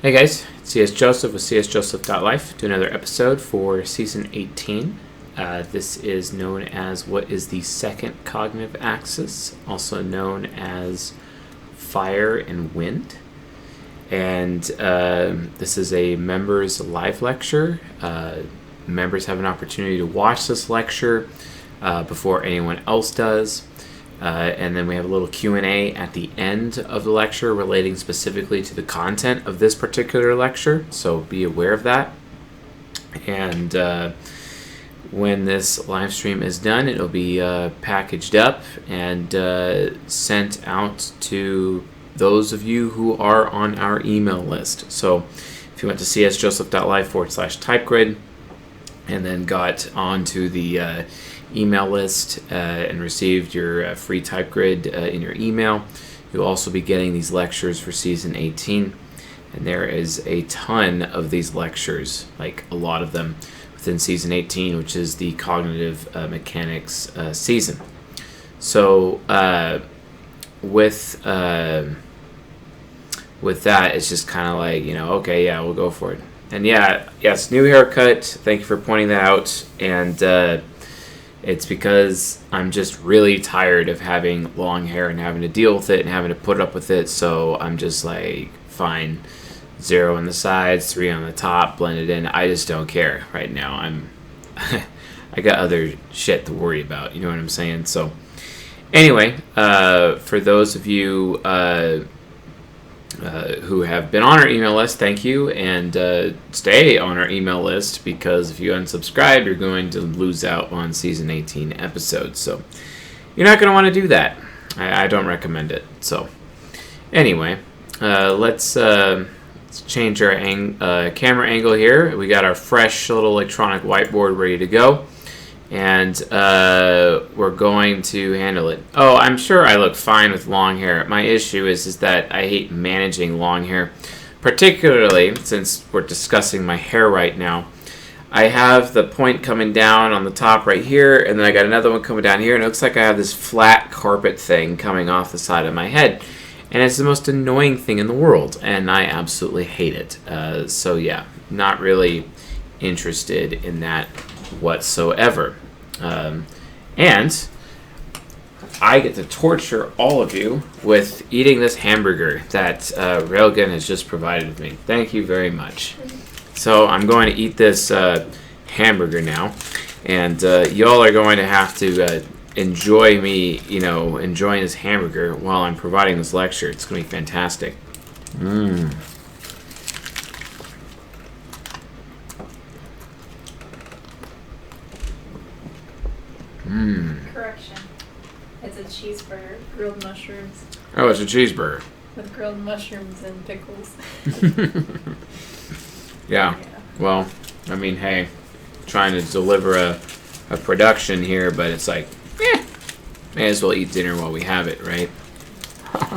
Hey guys, it's CS Joseph with csjoseph.life. Do another episode for season 18. This is known as what is the second cognitive axis, also known as fire and wind. And this is a members live lecture. Members have an opportunity to watch this lecture before anyone else does. And then we have a little Q&A at the end of the lecture relating specifically to the content of this particular lecture, so be aware of that. And when this live stream is done, it'll be packaged up and sent out to those of you who are on our email list. So if you went to csjoseph.life/typegrid and then got onto the email list and received your free type grid in your email, you'll also be getting these lectures for season 18, and there is a ton of these lectures, like a lot of them within season 18, which is the cognitive mechanics season. So with that, it's just kind of like, okay, yeah, we'll go for it. And yes, new haircut, thank you for pointing that out. And it's because I'm just really tired of having long hair and having to deal with it and having to put up with it. So I'm just like, fine, 0 on the sides, 3 on the top, blend it in. I just don't care right now. I got other shit to worry about. You know what I'm saying? So anyway, for those of you who have been on our email list, thank you, and stay on our email list, because if you unsubscribe, you're going to lose out on season 18 episodes. So you're not going to want to do that. I don't recommend it. So anyway, let's change our camera angle here. We got our fresh little electronic whiteboard ready to go, and we're going to handle it. Oh, I'm sure I look fine with long hair. My issue is that I hate managing long hair, particularly since we're discussing my hair right now. I have the point coming down on the top right here, and then I got another one coming down here, and it looks like I have this flat carpet thing coming off the side of my head. And it's the most annoying thing in the world, and I absolutely hate it. So yeah, not really interested in that whatsoever. And I get to torture all of you with eating this hamburger that Railgun has just provided me. Thank you very much. So I'm going to eat this hamburger now, and y'all are going to have to enjoy me, enjoying this hamburger while I'm providing this lecture. It's going to be fantastic. Correction. It's a cheeseburger, grilled mushrooms. Oh, it's a cheeseburger. With grilled mushrooms and pickles. Yeah. Well, I mean, hey, trying to deliver a production here, but it's like, may as well eat dinner while we have it, right?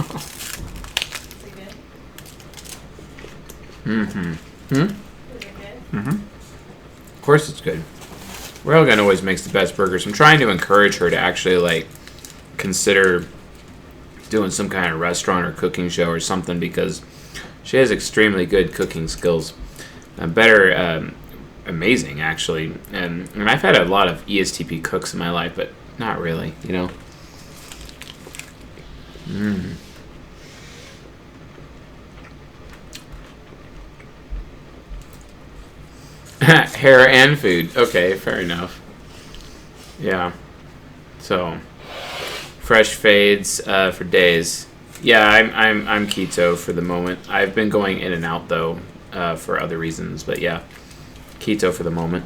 Is it good? Mm-hmm. Is it good? Mm-hmm. Of course it's good. Railgun always makes the best burgers. I'm trying to encourage her to actually, consider doing some kind of restaurant or cooking show or something, because she has extremely good cooking skills. Amazing, actually. And I've had a lot of ESTP cooks in my life, but not really, Hair and food. Okay, fair enough. Yeah. So, fresh fades for days. Yeah, I'm keto for the moment. I've been going in and out though for other reasons, but yeah, keto for the moment.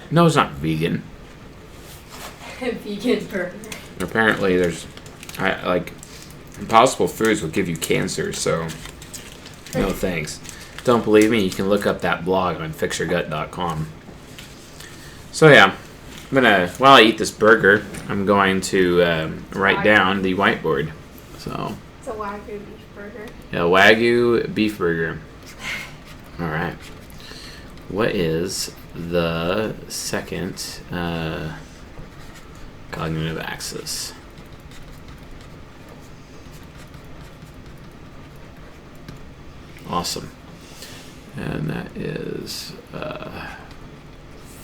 No, it's not vegan. Vegan burger. Apparently, there's Impossible Foods will give you cancer, so no thanks. Don't believe me? You can look up that blog on fixyourgut.com. So yeah, while I eat this burger, I'm going to write down the whiteboard. So It's a Wagyu beef burger. a Wagyu beef burger. All right. What is the second cognitive axis. Awesome. And that is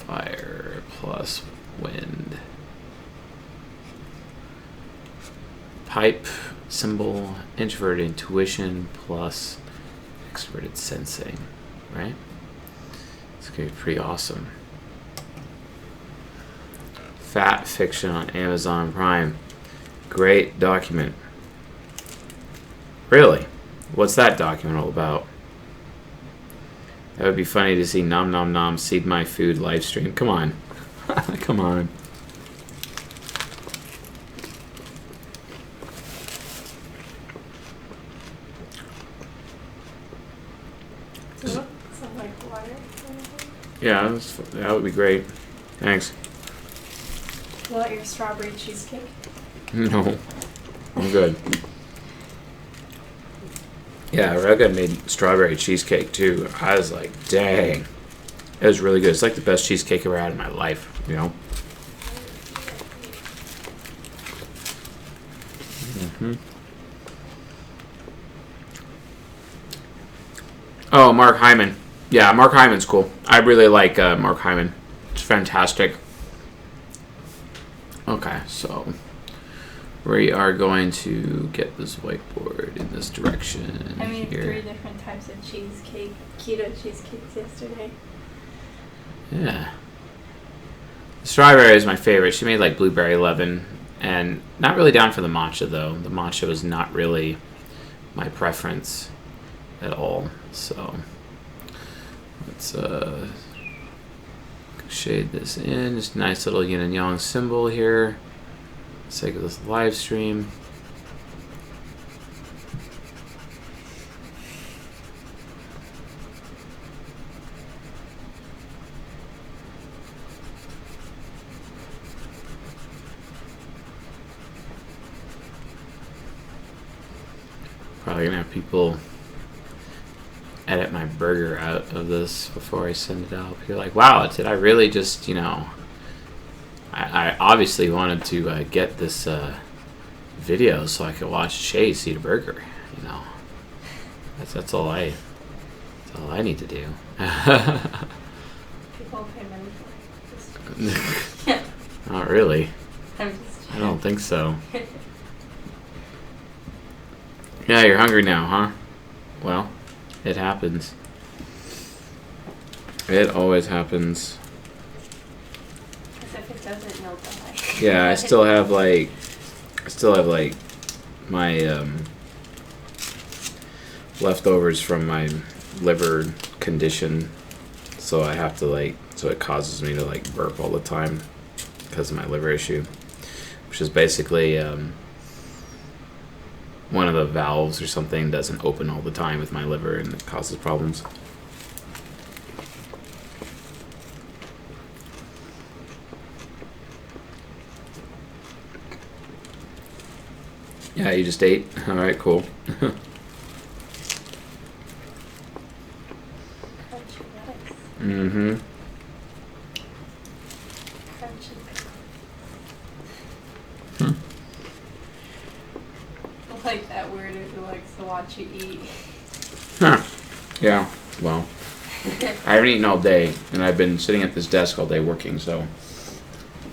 fire plus wind. Pipe, symbol, introverted intuition plus extroverted sensing, right? It's going to be pretty awesome. Fat Fiction on Amazon Prime. Great document. Really? What's that document all about? That would be funny to see Nom Nom Nom Seed My Food live stream. Come on. Come on. Some like water. Yeah, that would be great. Thanks. You want your strawberry cheesecake? No, I'm good. Yeah, Rega made strawberry cheesecake too. I was like, dang. It was really good. It's like the best cheesecake I've ever had in my life, you know? Mm-hmm. Oh, Mark Hyman. Yeah, Mark Hyman's cool. I really like Mark Hyman. It's fantastic. Okay, so we are going to get this whiteboard in this direction. I made here. 3 different types of cheesecake, keto cheesecakes yesterday. Yeah. The strawberry is my favorite. She made like blueberry leaven, and not really down for the matcha though. The matcha was not really my preference at all. So let's shade this in. Just a nice little yin and yang symbol here. For the sake of this live stream. Probably gonna have people edit my burger out of this before I send it out. You're like, wow, did I really just, I obviously wanted to get this video so I could watch Chase eat a burger, That's all I need to do. People pay money for it. Not really. I'm just I don't think so. Yeah, you're hungry now, huh? Well, it happens. It always happens. Because if it doesn't, you'll die. Yeah, I still have my leftovers from my liver condition, so I have to so it causes me to burp all the time because of my liver issue, which is basically one of the valves or something doesn't open all the time with my liver, and it causes problems. Yeah, you just ate? Alright, cool. Crunchy lettuce. Mm-hmm. Crunchy Hmm. like that weirdo who likes to watch you eat. Huh. Yeah, well, I haven't eaten all day, and I've been sitting at this desk all day working, so.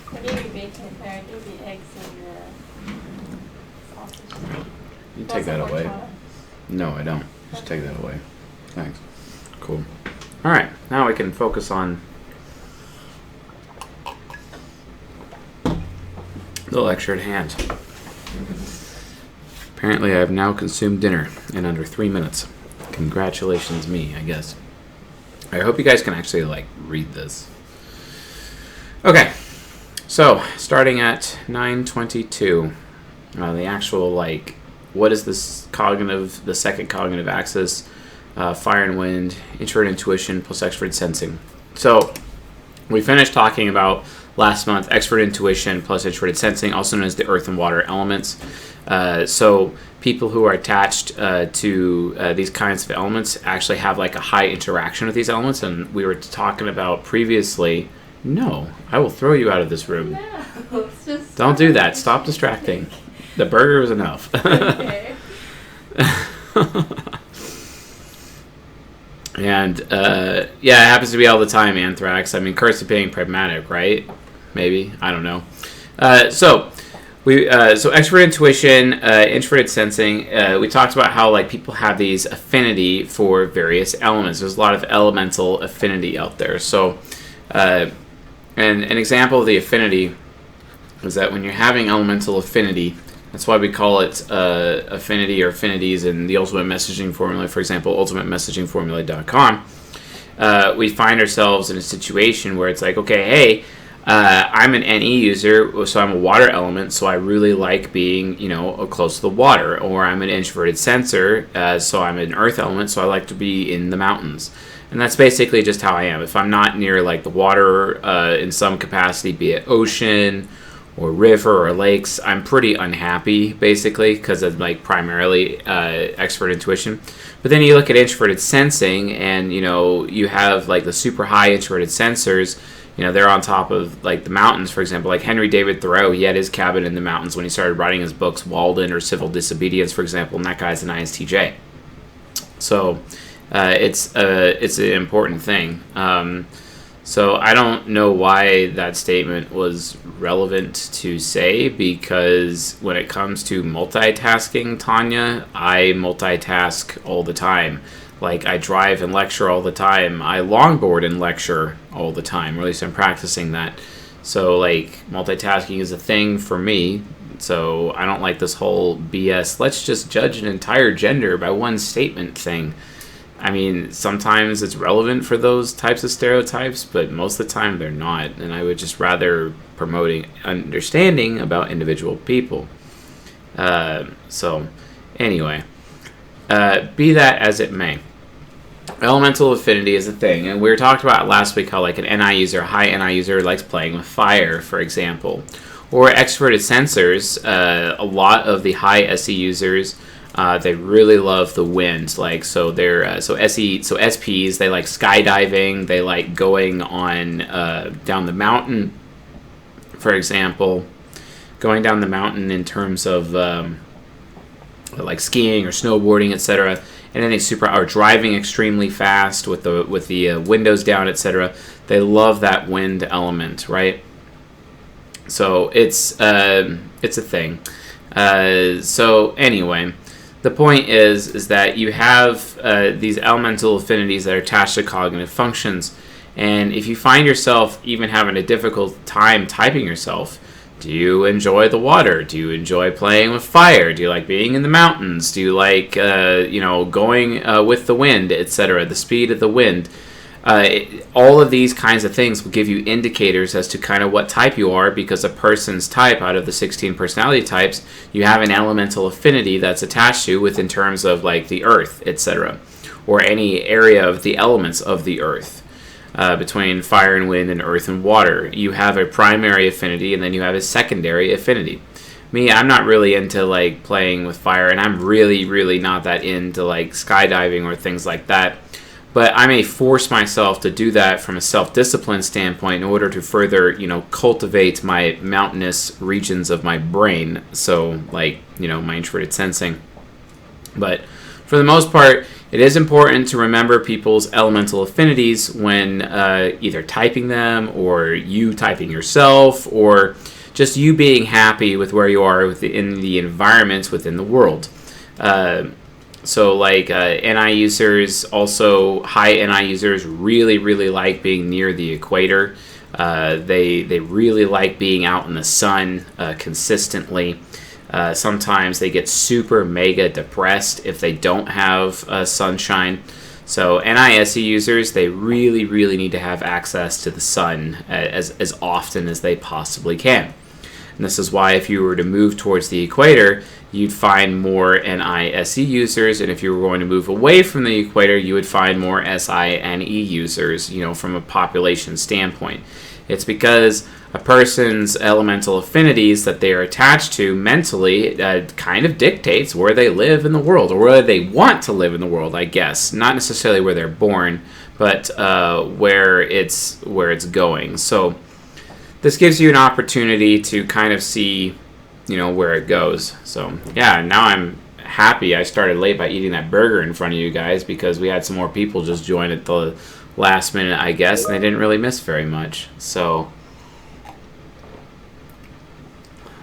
What do you bacon there? I do the eggs and the sausage. You take that away. No, I don't. Just take that away. Thanks. Cool. Alright, now we can focus on the lecture at hand. Apparently I have now consumed dinner in under 3 minutes. Congratulations me, I guess. I hope you guys can actually read this. Okay, so starting at 9:22, the actual what is this the second cognitive axis, fire and wind, introverted intuition plus extroverted sensing. So we finished talking about last month extroverted intuition plus introverted sensing, also known as the earth and water elements. So people who are attached to these kinds of elements actually have a high interaction with these elements, and we were talking about previously. No, I will throw you out of this room. No, it's just Don't do that. Stop distracting. The burger was enough. Okay. And yeah, it happens to be all the time, Anthrax. I mean, curse of being pragmatic, right? Maybe, I don't know. So extrovert intuition, introverted sensing. We talked about how like people have these affinity for various elements. There's a lot of elemental affinity out there. So, and an example of the affinity is that when you're having elemental affinity, that's why we call it affinity or affinities in the Ultimate Messaging Formula. For example, ultimatemessagingformula.com. We find ourselves in a situation where it's like, okay, hey, I'm an NE user, so I'm a water element, so I really like being, close to the water. Or I'm an introverted sensor, so I'm an earth element, so I like to be in the mountains. And that's basically just how I am. If I'm not near like the water in some capacity, be it ocean or river or lakes, I'm pretty unhappy, basically, because of like primarily extrovert intuition. But then you look at introverted sensing, and you have like the super high introverted sensors. They're on top of like the mountains, for example. Like Henry David Thoreau, he had his cabin in the mountains when he started writing his books, Walden or Civil Disobedience, for example, and that guy's an ISTJ. So it's an important thing. So I don't know why that statement was relevant to say, because when it comes to multitasking, Tanya, I multitask all the time. Like, I drive and lecture all the time. I longboard and lecture all the time, or at least I'm practicing that. So, like, multitasking is a thing for me. So I don't like this whole BS, let's just judge an entire gender by one statement thing. I mean, sometimes it's relevant for those types of stereotypes, but most of the time they're not. And I would just rather promoting understanding about individual people. So, anyway, be that as it may. Elemental affinity is a thing, and we were talking about last week how like an NI user, a high NI user, likes playing with fire, for example. Or extroverted sensors, a lot of the high SE users, they really love the wind. Like, so they're SPs, they like skydiving, they like going on down the mountain, for example, going down the mountain in terms of like skiing or snowboarding, etc. And then are driving extremely fast with the windows down, etc. They love that wind element, right? So it's a thing. So anyway, the point is that you have these elemental affinities that are attached to cognitive functions, and if you find yourself even having a difficult time typing yourself, do you enjoy the water? Do you enjoy playing with fire? Do you like being in the mountains? Do you like going with the wind, etc., the speed of the wind? All of these kinds of things will give you indicators as to kind of what type you are, because a person's type, out of the 16 personality types, you have an elemental affinity that's attached to within terms of like the earth, etc., or any area of the elements of the earth. Between fire and wind and earth and water, you have a primary affinity, and then you have a secondary affinity. Me, I'm not really into like playing with fire, and I'm really not that into like skydiving or things like that. But I may force myself to do that from a self-discipline standpoint in order to further, cultivate my mountainous regions of my brain. So, like, my introverted sensing. But for the most part, it is important to remember people's elemental affinities when either typing them, or you typing yourself, or just you being happy with where you are in the environments within the world. So like NI users, also high NI users really like being near the equator. They really like being out in the sun consistently. Sometimes they get super mega depressed if they don't have sunshine. So NISE users, they really need to have access to the sun as often as they possibly can. And this is why if you were to move towards the equator, you'd find more NISE users, and if you were going to move away from the equator, you would find more SINE users, from a population standpoint. It's because a person's elemental affinities that they are attached to mentally kind of dictates where they live in the world, or where they want to live in the world, I guess. Not necessarily where they're born, but where it's going. So this gives you an opportunity to kind of see, where it goes. So yeah, now I'm happy I started late by eating that burger in front of you guys, because we had some more people just join at the last minute, I guess, and they didn't really miss very much. So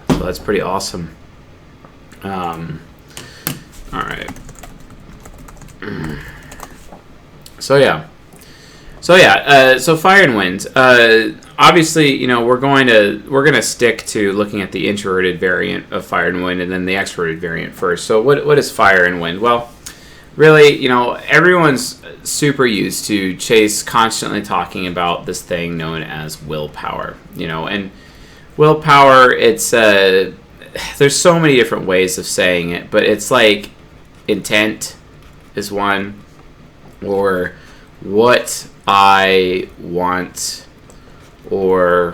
that's pretty awesome. All right. So fire and wind. Obviously, we're gonna stick to looking at the introverted variant of fire and wind, and then the extroverted variant first. So what is fire and wind? Well, really, everyone's super used to Chase constantly talking about this thing known as willpower. And willpower, it's there's so many different ways of saying it, but it's like intent is one, or what I want, or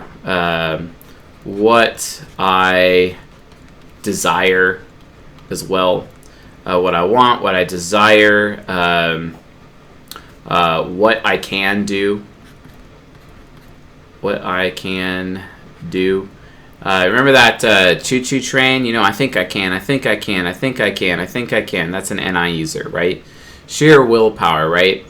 what I desire as well. What I want, what I desire, what I can do. What I can do. Remember that choo-choo train? I think I can, I think I can, I think I can, I think I can. That's an NI user, right? Sheer willpower, right?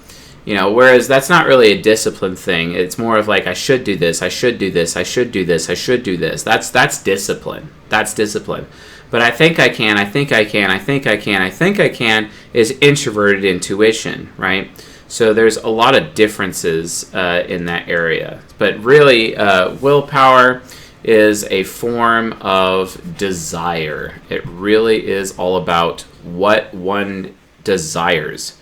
Whereas that's not really a discipline thing. It's more of like, I should do this, I should do this, I should do this, I should do this. That's discipline. That's discipline. But I think I can, I think I can, I think I can, I think I can is introverted intuition, right? So there's a lot of differences in that area. But really, willpower is a form of desire. It really is all about what one desires.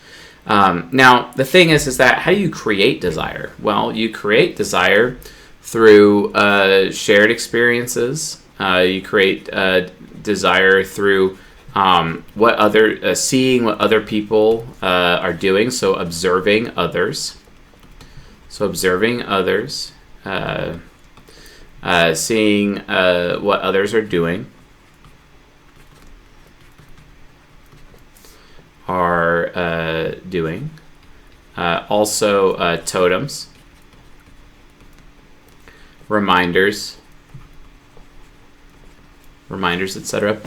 Now, the thing is that how do you create desire? Well, you create desire through shared experiences. You create desire through seeing what other people are doing. So observing others. Seeing what others are doing, also totems, reminders, etc.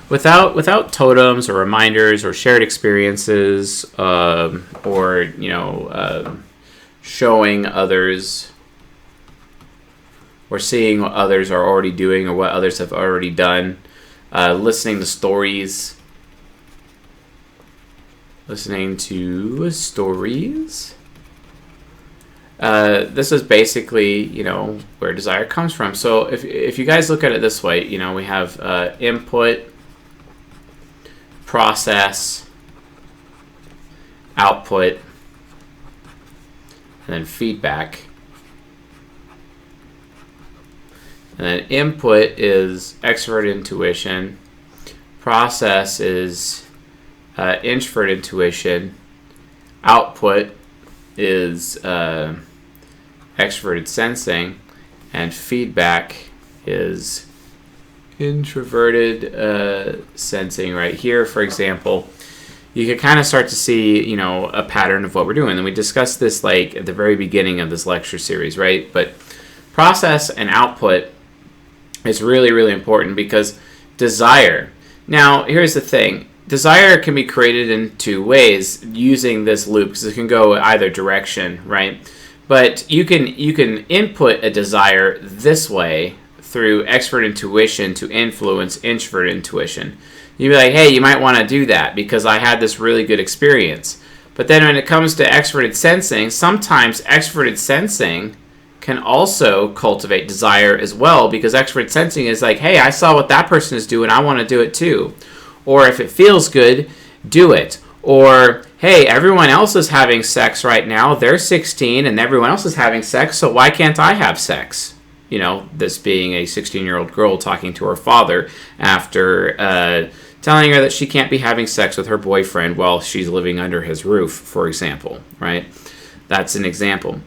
Without totems or reminders or shared experiences, or showing others, or seeing what others are already doing or what others have already done, listening to stories. This is basically, where desire comes from. So if you guys look at it this way, we have input, process, output, and then feedback. And then input is extrovert intuition. Process is introvert intuition. Output is extroverted sensing. And feedback is introverted sensing. Right here, for example, you can kind of start to see, a pattern of what we're doing. And we discussed this like at the very beginning of this lecture series, right? But process and output is really, really important, because desire. Now, here's the thing. Desire can be created in two ways using this loop, because it can go either direction, right? But you can input a desire this way through extrovert intuition to influence introvert intuition. You'd be like, hey, you might want to do that because I had this really good experience. But then when it comes to extroverted sensing, sometimes extroverted sensing can also cultivate desire as well, because extroverted sensing is like, hey, I saw what that person is doing, I want to do it too. Or if it feels good, do it. Or, hey, everyone else is having sex right now, they're 16 and everyone else is having sex, so why can't I have sex? This being a 16-year-old girl talking to her father after telling her that she can't be having sex with her boyfriend while she's living under his roof, for example, right? That's an example.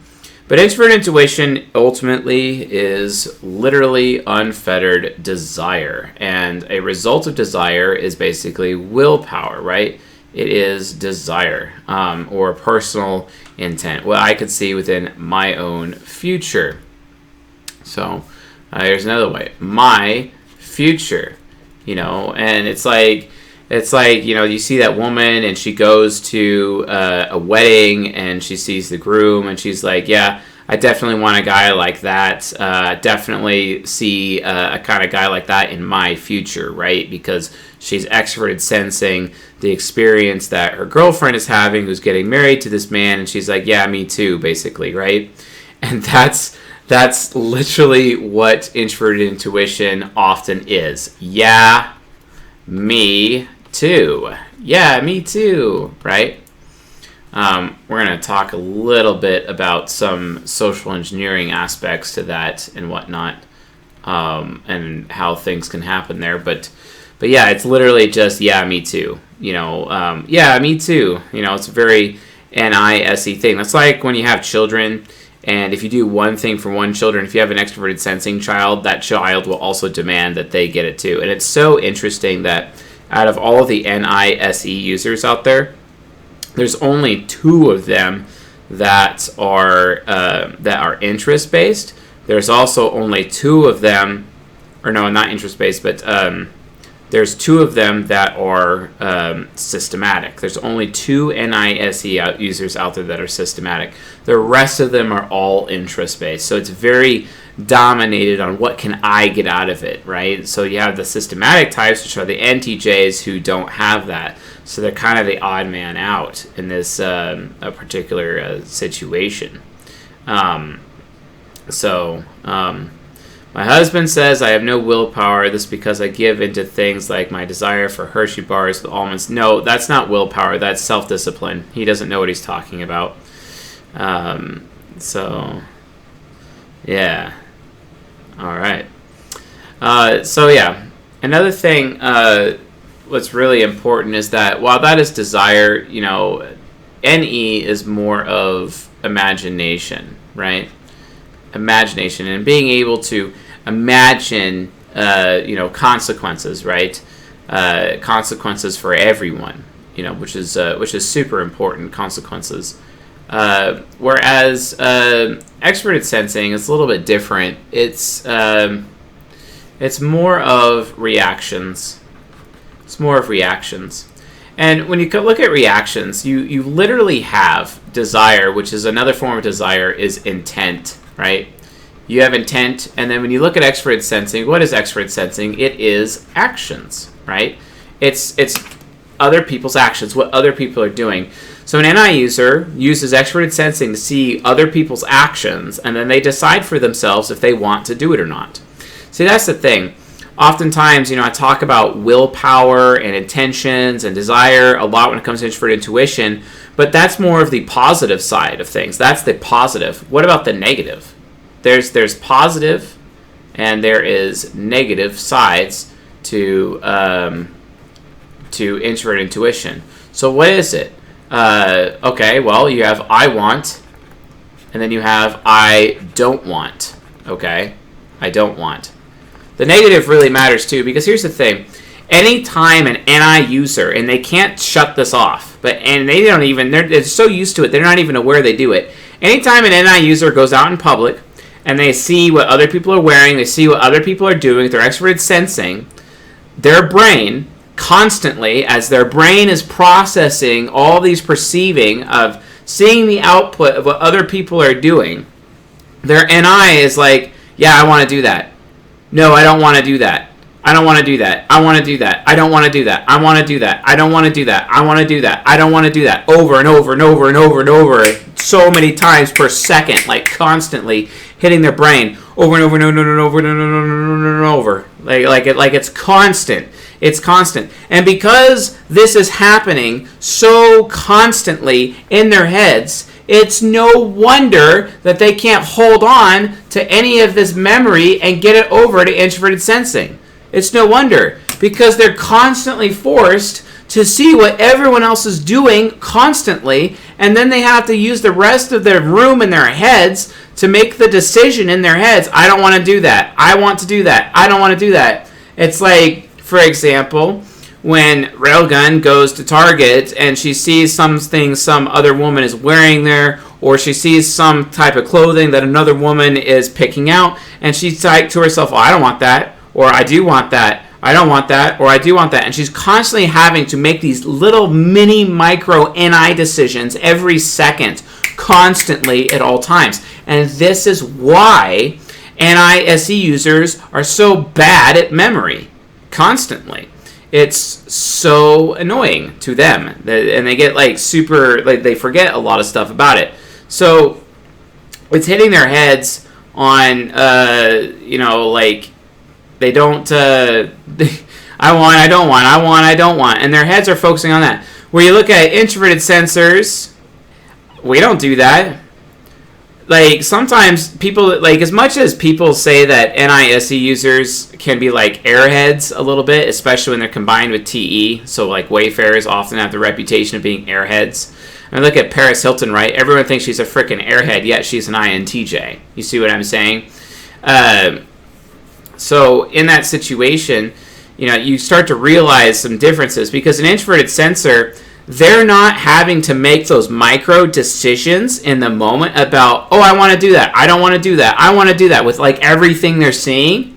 But introvert intuition ultimately is literally unfettered desire. And a result of desire is basically willpower, right? It is desire, or personal intent, what I could see within my own future. So Here's another way. My future. And it's like, you see that woman and she goes to a wedding and she sees the groom and she's like, yeah, I definitely want a guy like that. Definitely see a kind of guy like that in my future, right? Because she's extroverted sensing the experience that her girlfriend is having who's getting married to this man, and she's like, yeah, me too, basically, right? And that's literally what introverted intuition often is. Yeah, me too. Yeah, me too, right? We're going to talk a little bit about some social engineering aspects to that and whatnot, and how things can happen there. But yeah, it's literally just, yeah, me too. Yeah, me too. It's a very NISE thing. That's like when you have children, and if you do one thing for one children, if you have an extroverted sensing child, that child will also demand that they get it too. And it's so interesting that out of all of the NISE users out there, there's only 2 of them that are interest based. There's also only 2 of them, or no, not interest based, but there's 2 of them that are systematic. There's only 2 NISE users out there that are systematic. The rest of them are all interest based. So it's very dominated on what can I get out of it, right? So you have the systematic types, which are the NTJs, who don't have that. So they're kind of the odd man out in this a particular situation. My husband says I have no willpower. This is because I give into things like my desire for Hershey bars with almonds. No, that's not willpower. That's self-discipline. He doesn't know what he's talking about. Yeah. All right. Another thing what's really important is that while that is desire, NE is more of imagination, right? Imagination and being able to imagine, consequences, right? Consequences for everyone, which is super important. Consequences. Whereas extroverted sensing is a little bit different. It's more of reactions. It's more of reactions. And when you look at reactions, you literally have desire, which is another form of desire, is intent, right? You have intent, and then when you look at extroverted sensing, what is extroverted sensing? It is actions, right? It's other people's actions, what other people are doing. So an NI user uses extroverted sensing to see other people's actions, and then they decide for themselves if they want to do it or not. See, that's the thing. Oftentimes, I talk about willpower and intentions and desire a lot when it comes to introverted intuition, but that's more of the positive side of things. That's the positive. What about the negative? There's positive and there is negative sides to introverted intuition. So what is it? Okay, well, you have I want, and then you have I don't want. Okay? I don't want. The negative really matters too, because here's the thing. Anytime an NI user, and they can't shut this off, they're so used to it, they're not even aware they do it. Anytime an NI user goes out in public, and they see what other people are wearing, they see what other people are doing, they're extroverted sensing, their brain constantly, as their brain is processing all these perceiving of seeing the output of what other people are doing, their NI is like, yeah, I want to do that. No, I don't want to do that. I don't want to do that. I want to do that. I don't want to do that. I want to do that. I don't want to do that. I want to do that. I don't want to do that. Over and over and over and over and over, so many times per second, like constantly hitting their brain over and over and over and over and over and over, like it's constant. It's constant. And because this is happening so constantly in their heads, it's no wonder that they can't hold on to any of this memory and get it over to introverted sensing. It's no wonder, because they're constantly forced to see what everyone else is doing constantly, and then they have to use the rest of their room in their heads to make the decision in their heads. I don't want to do that. I want to do that. I don't want to do that. It's like, for example, when Railgun goes to Target and she sees something some other woman is wearing there, or she sees some type of clothing that another woman is picking out, and she's like to herself, oh, I don't want that, or I do want that, I don't want that, or I do want that. And she's constantly having to make these little mini micro NI decisions every second, constantly at all times. And this is why NISE users are so bad at memory, constantly. It's so annoying to them, and they get like super, like they forget a lot of stuff about it. So it's hitting their heads on, like they don't. I want, I don't want, I want, I don't want, and their heads are focusing on that. Where you look at introverted sensors, we don't do that. Like, sometimes people, like, as much as people say that NISE users can be like airheads a little bit, especially when they're combined with TE, so like Wayfarers often have the reputation of being airheads. And look at Paris Hilton, right? Everyone thinks she's a freaking airhead, yet she's an INTJ. You see what I'm saying? So in that situation, you start to realize some differences, because an introverted sensor, they're not having to make those micro decisions in the moment about, oh, I want to do that, I don't want to do that, I want to do that, with like everything they're seeing.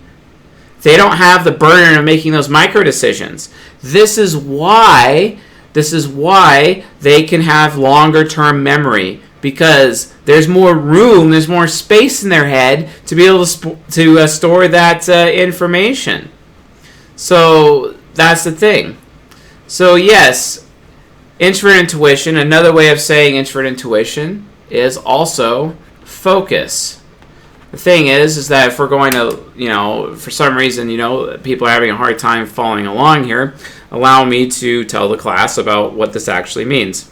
They don't have the burden of making those micro decisions. This is why they can have longer term memory, because there's more room, there's more space in their head to be able to store that information. So that's the thing. So yes, introvert intuition, another way of saying introvert intuition is also focus. The thing is that if we're going to, for some reason, people are having a hard time following along here, allow me to tell the class about what this actually means.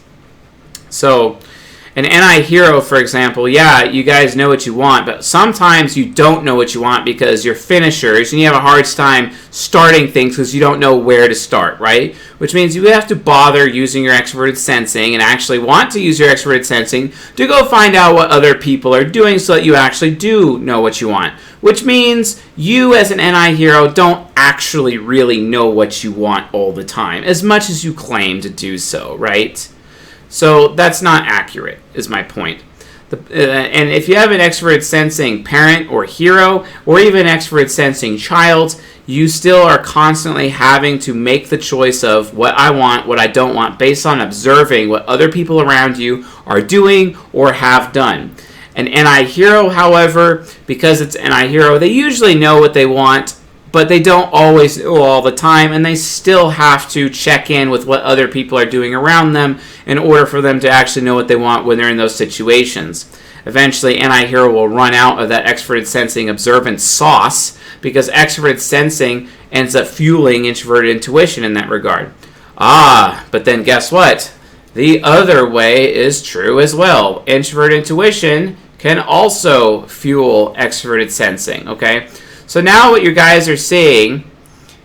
So, an NI hero, for example, yeah, you guys know what you want, but sometimes you don't know what you want because you're finishers and you have a hard time starting things because you don't know where to start, right? Which means you have to bother using your extroverted sensing and actually want to use your extroverted sensing to go find out what other people are doing so that you actually do know what you want. Which means you as an NI hero don't actually really know what you want all the time, as much as you claim to do so, right? So that's not accurate, is my point. And if you have an extroverted sensing parent or hero, or even an extroverted sensing child, you still are constantly having to make the choice of what I want, what I don't want, based on observing what other people around you are doing or have done. An NI hero, however, because it's NI hero, they usually know what they want, but they don't always know all the time, and they still have to check in with what other people are doing around them in order for them to actually know what they want when they're in those situations. Eventually, NI hero will run out of that extroverted sensing observant sauce, because extroverted sensing ends up fueling introverted intuition in that regard. But then guess what? The other way is true as well. Introverted intuition can also fuel extroverted sensing, okay? So now what you guys are seeing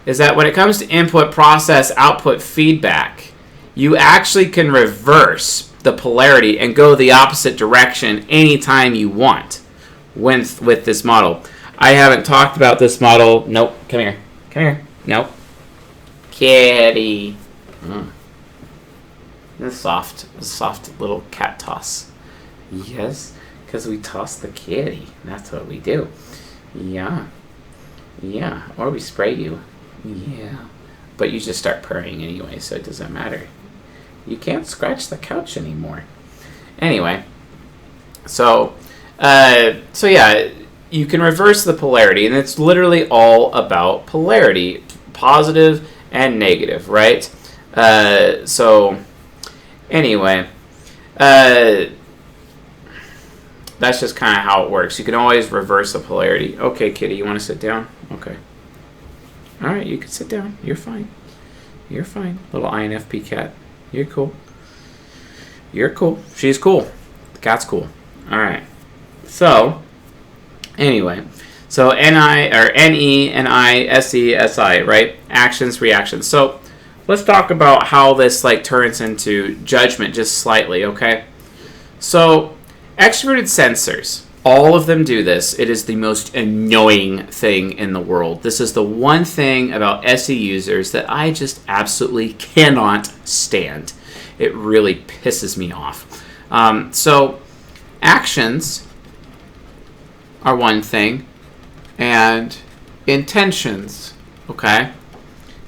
is that when it comes to input, process, output, feedback, you actually can reverse the polarity and go the opposite direction anytime you want with this model. I haven't talked about this model. Nope. Come here. Come here. Nope. Kitty. This soft little cat toss. Yes, because we toss the kitty. That's what we do. Yeah. Yeah, or we spray you. Yeah. But you just start purring anyway, so it doesn't matter. You can't scratch the couch anymore. Anyway, so yeah, you can reverse the polarity, and it's literally all about polarity, positive and negative, right? So anyway, that's just kind of how it works. You can always reverse the polarity. Okay, kitty, you want to sit down? Okay. All right, you can sit down. You're fine. You're fine. Little INFP cat. You're cool. You're cool. She's cool. The cat's cool. All right. So, anyway. So, NE, NI, SE, SI, right? Actions, reactions. So, let's talk about how this turns into judgment just slightly, okay? So, extroverted sensors. All of them do this. It is the most annoying thing in the world. This is the one thing about SE users that I just absolutely cannot stand. It really pisses me off. So actions are one thing, and intentions, okay?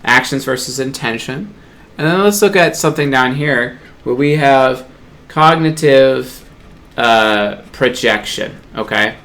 Actions versus intention. And then let's look at something down here where we have cognitive projection, okay?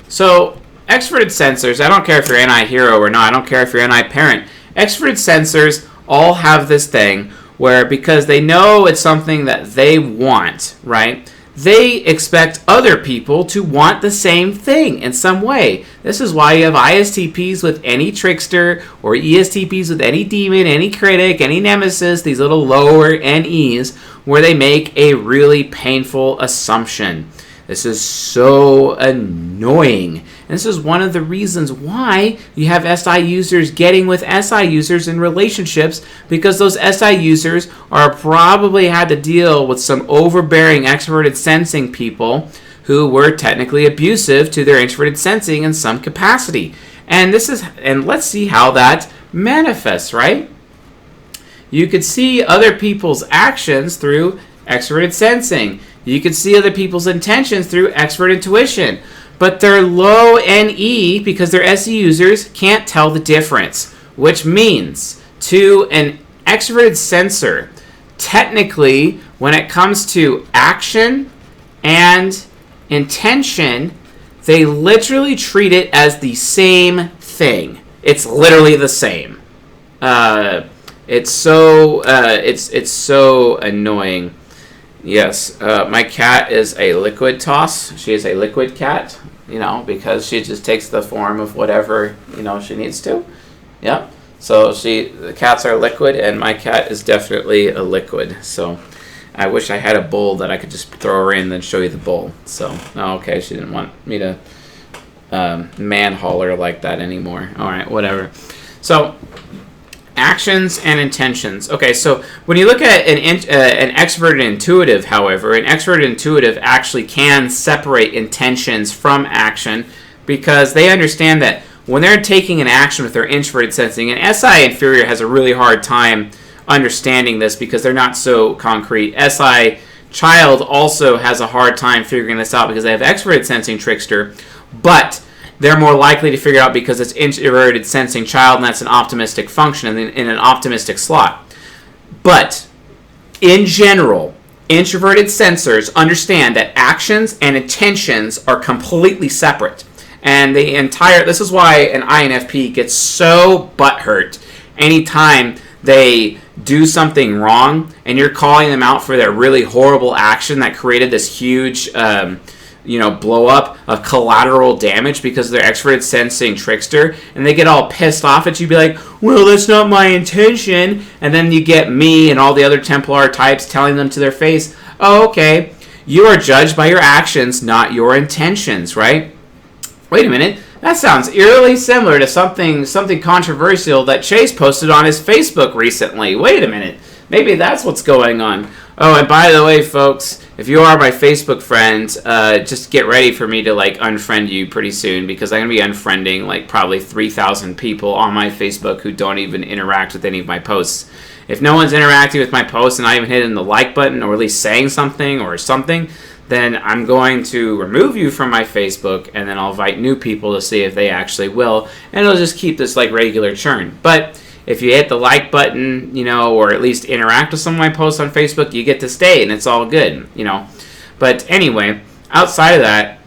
So extroverted sensors, I don't care if you're anti-hero or not, I don't care if you're anti-parent, extroverted sensors all have this thing where, because they know it's something that they want, right, they expect other people to want the same thing in some way. This is why you have ISTPs with any trickster, or ESTPs with any demon, any critic, any nemesis, these little lower NEs, where they make a really painful assumption. This is so annoying. And this is one of the reasons why you have SI users getting with SI users in relationships, because those SI users are probably had to deal with some overbearing extroverted sensing people who were technically abusive to their introverted sensing in some capacity. And let's see how that manifests, right? You could see other people's actions through extroverted sensing. You could see other people's intentions through expert intuition. But they're low NE because they're SE users can't tell the difference. Which means to an extroverted sensor, technically, when it comes to action and intention, they literally treat it as the same thing. It's literally the same. It's so annoying. Yes, my cat is a liquid toss. She is a liquid cat, because she just takes the form of whatever, she needs to. Yep. So the cats are liquid, and my cat is definitely a liquid. So I wish I had a bowl that I could just throw her in and then show you the bowl. So, okay, she didn't want me to man-haul her like that anymore. All right, whatever. So actions and intentions. Okay, so when you look at an extroverted intuitive, however, an extroverted intuitive actually can separate intentions from action, because they understand that when they're taking an action with their introverted sensing, and SI inferior has a really hard time understanding this because they're not so concrete. SI child also has a hard time figuring this out because they have extroverted sensing trickster, but they're more likely to figure out because it's introverted sensing child, and that's an optimistic function in an optimistic slot. But in general, introverted sensors understand that actions and intentions are completely separate. And this is why an INFP gets so butthurt anytime they do something wrong and you're calling them out for their really horrible action that created this huge blow up of collateral damage because they're extroverted sensing trickster, and they get all pissed off at you, be like, well, that's not my intention. And then you get me and all the other Templar types telling them to their face, oh, okay, you are judged by your actions, not your intentions, right? Wait a minute, that sounds eerily similar to something controversial that Chase posted on his Facebook recently. Wait a minute, maybe that's what's going on. Oh, and by the way, folks, if you are my Facebook friends, just get ready for me to unfriend you pretty soon, because I'm going to be unfriending probably 3,000 people on my Facebook who don't even interact with any of my posts. If no one's interacting with my posts and not even hitting the like button or at least saying something, then I'm going to remove you from my Facebook, and then I'll invite new people to see if they actually will, and it'll just keep this regular churn. But if you hit the like button, or at least interact with some of my posts on Facebook, you get to stay, and it's all good, But anyway, outside of that,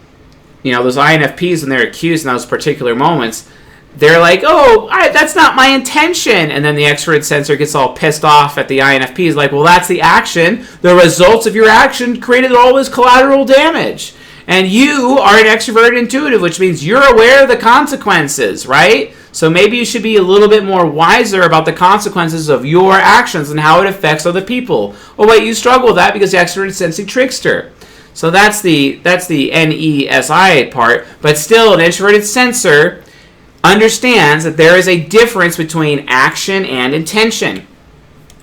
those INFPs, when they're accused in those particular moments, they're like, oh, that's not my intention. And then the extroverted sensor gets all pissed off at the INFP. Is like, well, that's the action. The results of your action created all this collateral damage. And you are an extroverted intuitive, which means you're aware of the consequences, right? So maybe you should be a little bit more wiser about the consequences of your actions and how it affects other people. Oh, wait, you struggle with that because the extroverted sensing trickster. So that's the NESI part. But still, an introverted sensor understands that there is a difference between action and intention.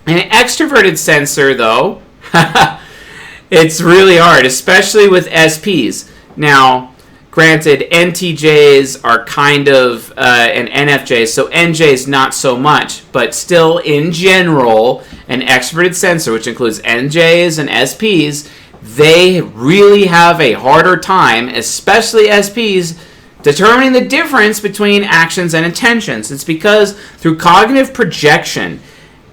An extroverted sensor, though, it's really hard, especially with SPs. Now, Granted, NTJs are kind of an NFJs, so NJs not so much, but still in general, an extroverted sensor, which includes NJs and SPs, they really have a harder time, especially SPs, determining the difference between actions and intentions. It's because through cognitive projection,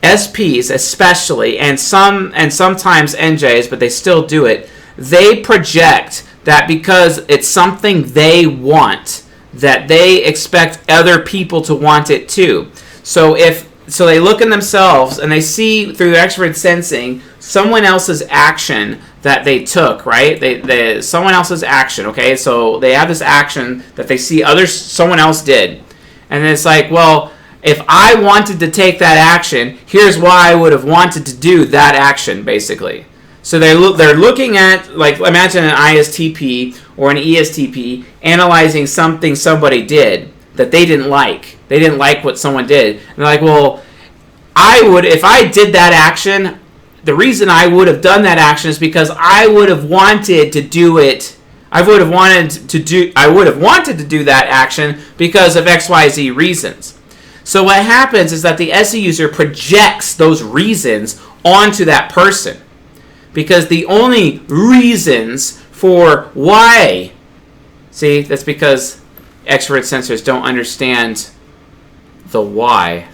SPs especially, and sometimes NJs, but they still do it, they project that because it's something they want, that they expect other people to want it too. So they look in themselves and they see through their extrovert sensing someone else's action that they took, right? They someone else's action, okay? So they have this action that they see someone else did. And it's like, well, if I wanted to take that action, here's why I would have wanted to do that action, basically. So they're looking at, like, imagine an ISTP or an ESTP analyzing something somebody did that they didn't like. They didn't like what someone did. And they're like, well, if I did that action, the reason I would have done that action is because I would have wanted to do it. I would have wanted to do that action because of XYZ reasons. So what happens is that the SE user projects those reasons onto that person. Because the only reasons for why, see, that's because extrovert sensors don't understand the why,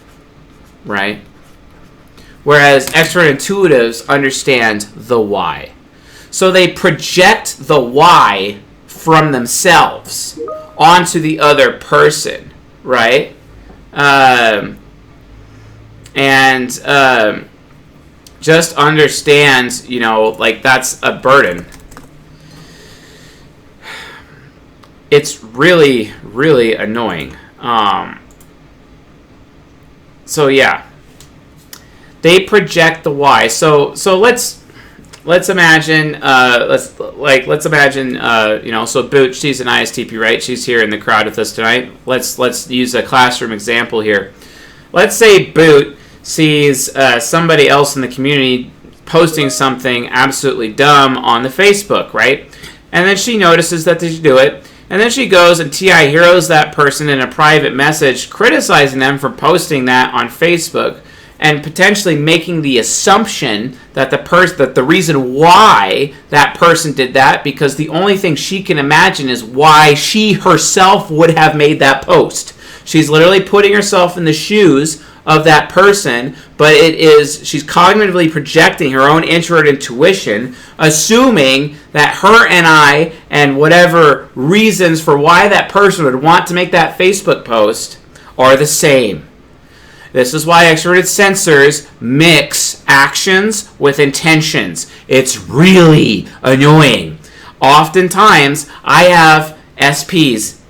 right? Whereas extrovert intuitives understand the why. So they project the why from themselves onto the other person, right? Just understand, like, that's a burden. It's really, really annoying. So yeah, they project the why. So let's imagine, let's imagine, so Boot, she's an ISTP, right? She's here in the crowd with us tonight. Let's use a classroom example here. Let's say Boot sees somebody else in the community posting something absolutely dumb on the Facebook, right? And then she notices that they do it, and then she goes and TI heroes that person in a private message, criticizing them for posting that on Facebook, and potentially making the assumption that the reason why that person did that, because the only thing she can imagine is why she herself would have made that post. She's literally putting herself in the shoes of that person, but she's cognitively projecting her own introvert intuition, assuming that her NI and whatever reasons for why that person would want to make that Facebook post are the same. This is why extroverted sensors mix actions with intentions. It's really annoying. Oftentimes, I have SPs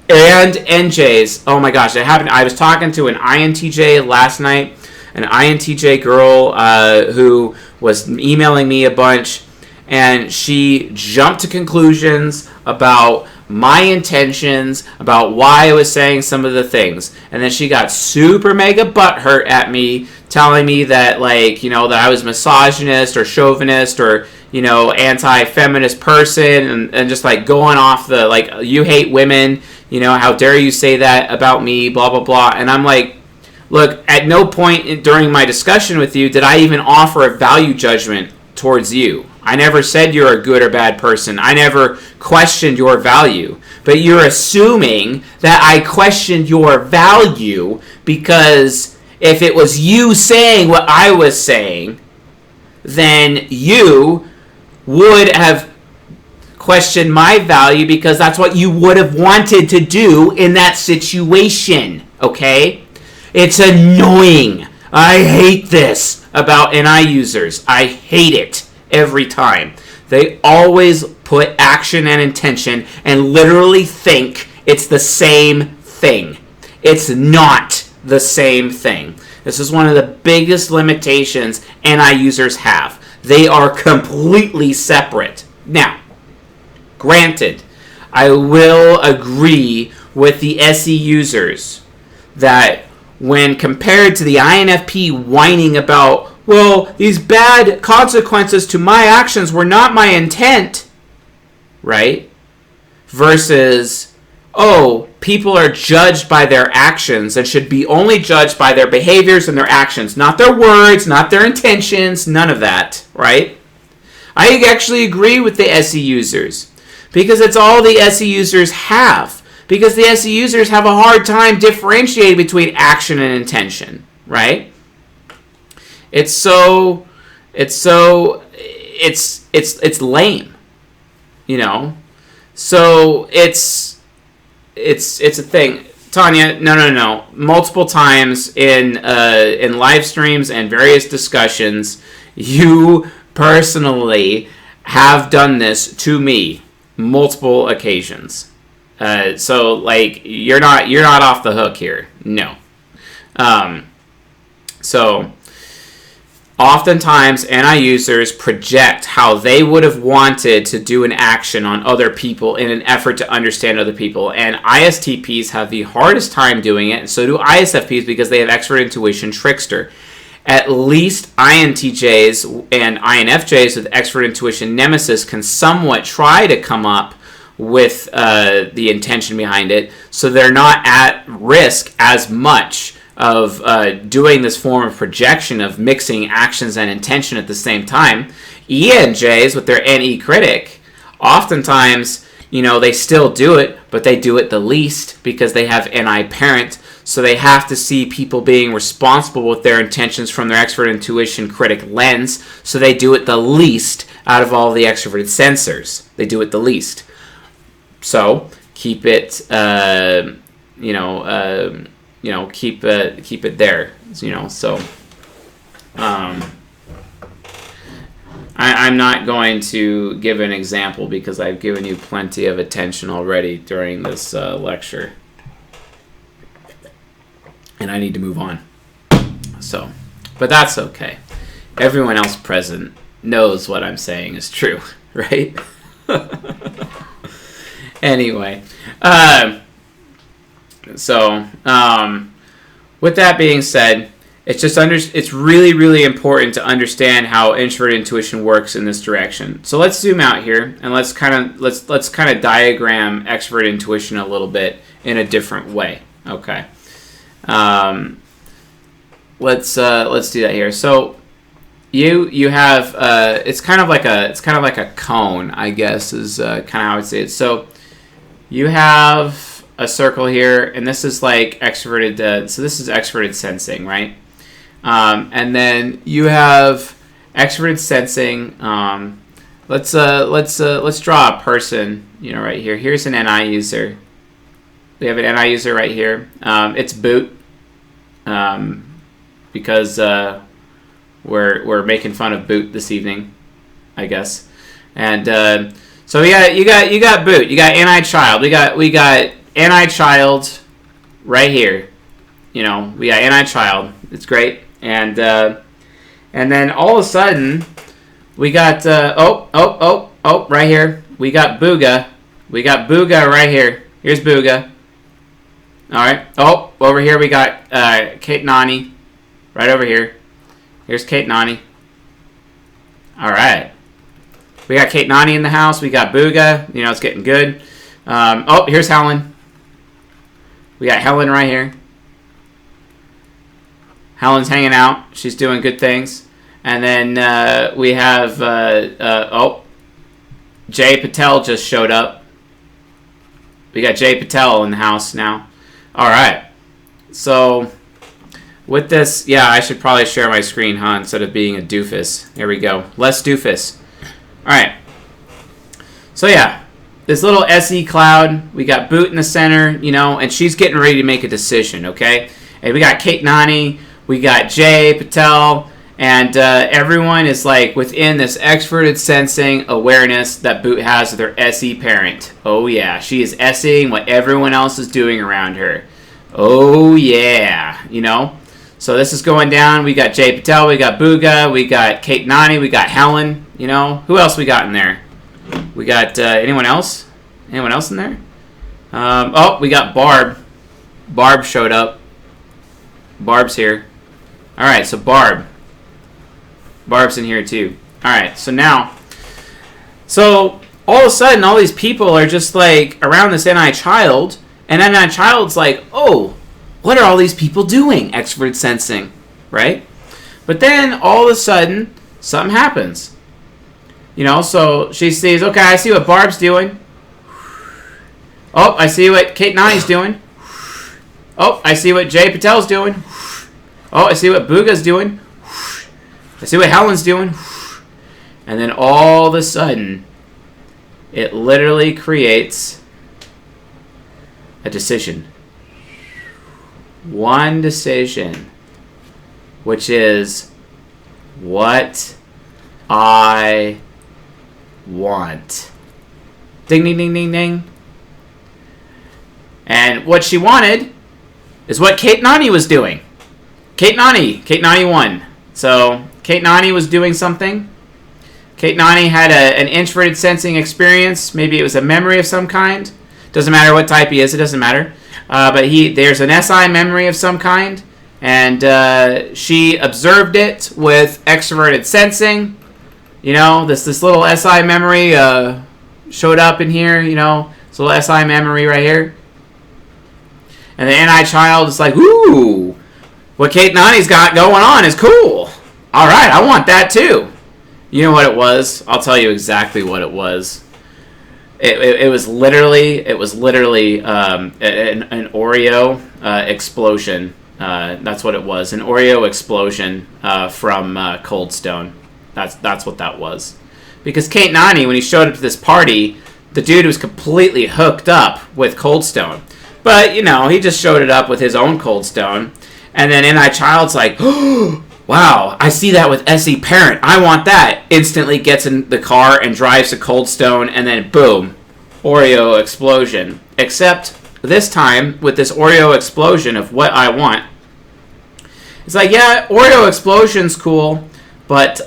and NJs. Oh my gosh, it happened. I was talking to an INTJ last night, an INTJ girl who was emailing me a bunch, and she jumped to conclusions about my intentions, about why I was saying some of the things. And then she got super mega butthurt at me, telling me that, that I was misogynist or chauvinist or, anti-feminist person, and just, going off the, you hate women, how dare you say that about me, blah, blah, blah. And I'm like, look, at no point during my discussion with you did I even offer a value judgment towards you. I never said you're a good or bad person. I never questioned your value. But you're assuming that I questioned your value because if it was you saying what I was saying, then you would have questioned my value because that's what you would have wanted to do in that situation, okay? It's annoying. I hate this about NI users. I hate it every time. They always put action and intention and literally think it's the same thing. It's not the same thing. This is one of the biggest limitations NI users have. They are completely separate. Now, granted, I will agree with the SE users that when compared to the INFP whining about, well, these bad consequences to my actions were not my intent, right? versus, oh, people are judged by their actions and should be only judged by their behaviors and their actions, not their words, not their intentions, none of that, right? I actually agree with the SE users because it's all the SE users have. Because the SE users have a hard time differentiating between action and intention, right? It's lame, you know. So it's a thing. Tanya, no. Multiple times in live streams and various discussions, you personally have done this to me multiple occasions. So like you're not off the hook here. No. So oftentimes NI users project how they would have wanted to do an action on other people in an effort to understand other people, and ISTPs have the hardest time doing it, and so do ISFPs because they have expert intuition trickster. At least INTJs and INFJs with expert intuition nemesis can somewhat try to come up with the intention behind it, so they're not at risk as much of doing this form of projection of mixing actions and intention at the same time. ENJs with their NE critic, oftentimes, they still do it, but they do it the least because they have NI parent, so they have to see people being responsible with their intentions from their expert intuition critic lens, so they do it the least out of all the extroverted sensors. They do it the least. So keep it, keep it there, So, I'm not going to give an example because I've given you plenty of attention already during this lecture, and I need to move on. So, but that's okay. Everyone else present knows what I'm saying is true, right? Anyway, with that being said, it's really, really important to understand how introverted intuition works in this direction. So let's zoom out here and let's kind of diagram extrovert intuition a little bit in a different way. Okay. Let's do that here. So you have it's kind of like a cone, I guess, is kind of how I would say it. So you have a circle here, and this is like extroverted. So this is extroverted sensing, right? And then you have extroverted sensing. Let's draw a person. Right here. Here's an NI user. We have an NI user right here. It's boot, because we're making fun of boot this evening, I guess. And so you got boot. You got NI child. We got NI child right here. We got NI child. It's great. And then all of a sudden we got right here. We got Booga. We got Booga right here. Here's Booga. All right. Oh, over here we got Kate Nani. Right over here. Here's Kate Nani. All right. We got Kate Nani in the house. We got Booga. It's getting good. Here's Helen. We got Helen right here. Helen's hanging out. She's doing good things. And then we have, Jay Patel just showed up. We got Jay Patel in the house now. All right. So with this, I should probably share my screen, instead of being a doofus. Here we go. Less doofus. All right. So this little SE cloud, we got Boot in the center, and she's getting ready to make a decision, okay? And we got Kate Nani, we got Jay Patel, and everyone is like within this extroverted sensing awareness that Boot has with her SE parent. Oh yeah, she is SEing what everyone else is doing around her. Oh yeah, So this is going down. We got Jay Patel, we got Booga, we got Kate Nani, we got Helen. Who else we got in there? We got anyone else? Anyone else in there? We got Barb. Barb showed up. Barb's here. All right, so Barb's in here too. All right, so now, all of a sudden, all these people are just like around this NI child, and NI child's like, oh, what are all these people doing? Extroverted sensing, right? But then all of a sudden, something happens. So she sees, okay, I see what Barb's doing. Oh, I see what Kate Nani's doing. Oh, I see what Jay Patel's doing. Oh, I see what Booga's doing. I see what Helen's doing. And then all of a sudden, it literally creates a decision. One decision, which is what I want. Ding, ding, ding, ding, ding. And what she wanted is what Kate Nani was doing. Kate Nani won. So Kate Nani was doing something. Kate Nani had an introverted sensing experience. Maybe it was a memory of some kind. Doesn't matter what type he is. It doesn't matter. But there's an SI memory of some kind. And she observed it with extroverted sensing. This little SI memory showed up in here. This little SI memory right here. And the NI child is like, ooh, what Kate Nani's got going on is cool. All right, I want that too. You know what it was? I'll tell you exactly what it was. It was literally an Oreo explosion. That's what it was. An Oreo explosion from Cold Stone. That's what that was. Because Kate Nani, when he showed up to this party, the dude was completely hooked up with Cold Stone. But, he just showed it up with his own Cold Stone. And then NI Child's like, oh, wow, I see that with SE Parent. I want that. Instantly gets in the car and drives to Cold Stone. And then, boom, Oreo explosion. Except this time, with this Oreo explosion of what I want, it's like, yeah, Oreo explosion's cool. But,